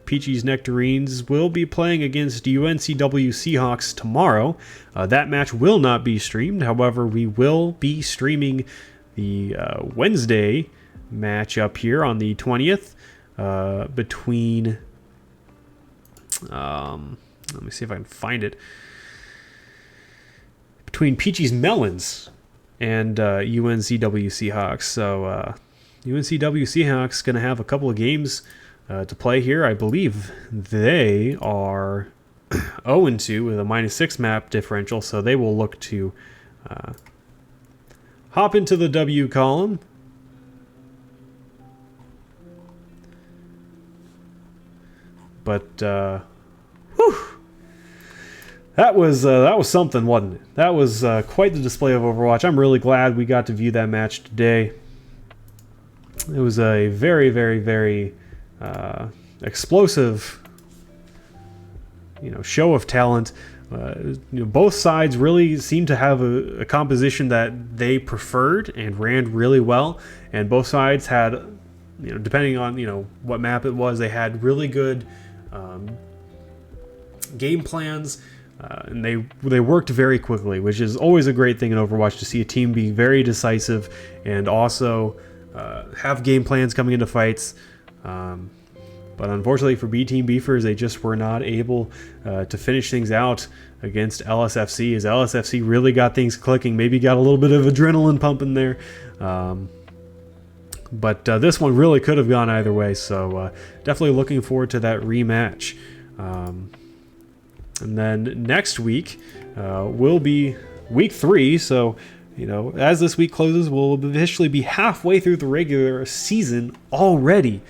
Peachy's Nectarines will be playing against UNCW Seahawks tomorrow. That match will not be streamed. However, we will be streaming the Wednesday match up here on the 20th between... let me see if I can find it. Between Peachy's Melons and UNCW Seahawks. So UNCW Seahawks going to have a couple of games to play here. I believe they are 0-2 with a -6 map differential, so they will look to hop into the W column. But whew, that was something, wasn't it? That was quite the display of Overwatch. I'm really glad we got to view that match today. It was a very, very, very explosive, show of talent. Both sides really seemed to have a composition that they preferred and ran really well, and both sides had, depending on what map it was, they had really good game plans, and they worked very quickly, which is always a great thing in Overwatch, to see a team be very decisive and also have game plans coming into fights. But unfortunately for B Team Beefers, they just were not able to finish things out against LSFC, as LSFC really got things clicking, maybe got a little bit of adrenaline pumping there. But this one really could have gone either way, so definitely looking forward to that rematch. And then next week will be week 3, so as this week closes, we'll officially be halfway through the regular season already,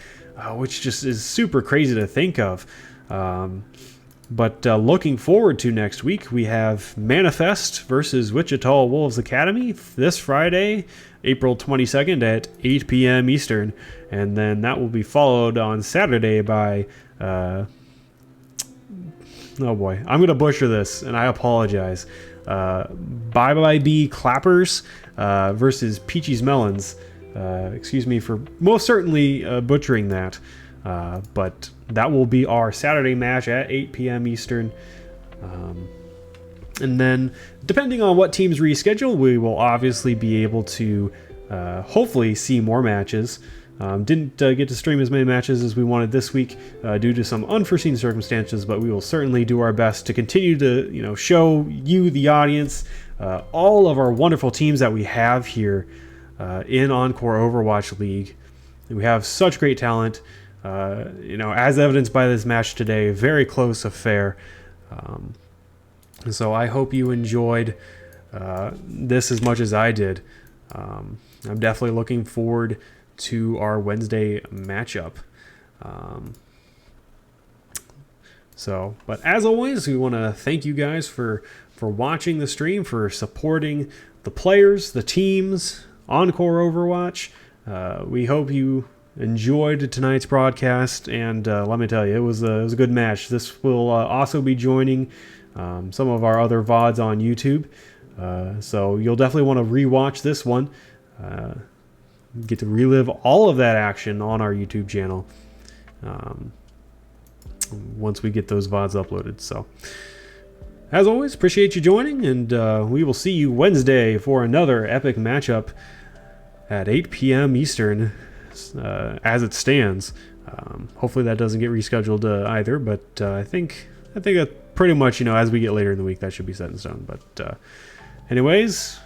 which just is super crazy to think of. But looking forward to next week, we have Manifest versus Wichita Wolves Academy this Friday, April 22nd at 8 p.m. Eastern. And then that will be followed on Saturday by... oh boy, I'm going to butcher this, and I apologize. Bye Bye B Clappers versus Peachy's Melons. Excuse me for most certainly butchering that. But that will be our Saturday match at 8 p.m. Eastern. And then, depending on what teams reschedule, we will obviously be able to hopefully see more matches. Didn't get to stream as many matches as we wanted this week due to some unforeseen circumstances, but we will certainly do our best to continue to, show you, the audience, all of our wonderful teams that we have here in Encore Overwatch League. We have such great talent, as evidenced by this match today. Very close affair. And so I hope you enjoyed this as much as I did. I'm definitely looking forward to our Wednesday matchup. But as always, we want to thank you guys for watching the stream, for supporting the players, the teams, Encore Overwatch. We hope you enjoyed tonight's broadcast, and let me tell you, it was a good match. This will also be joining some of our other VODs on YouTube, so you'll definitely want to rewatch this one. Get to relive all of that action on our YouTube channel once we get those VODs uploaded. So, as always, appreciate you joining, and we will see you Wednesday for another epic matchup at 8 p.m. Eastern, as it stands. Hopefully that doesn't get rescheduled either, but I think that pretty much, as we get later in the week, that should be set in stone. But anyways,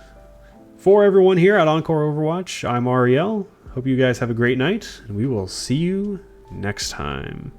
for everyone here at Encore Overwatch, I'm Ariel. Hope you guys have a great night, and we will see you next time.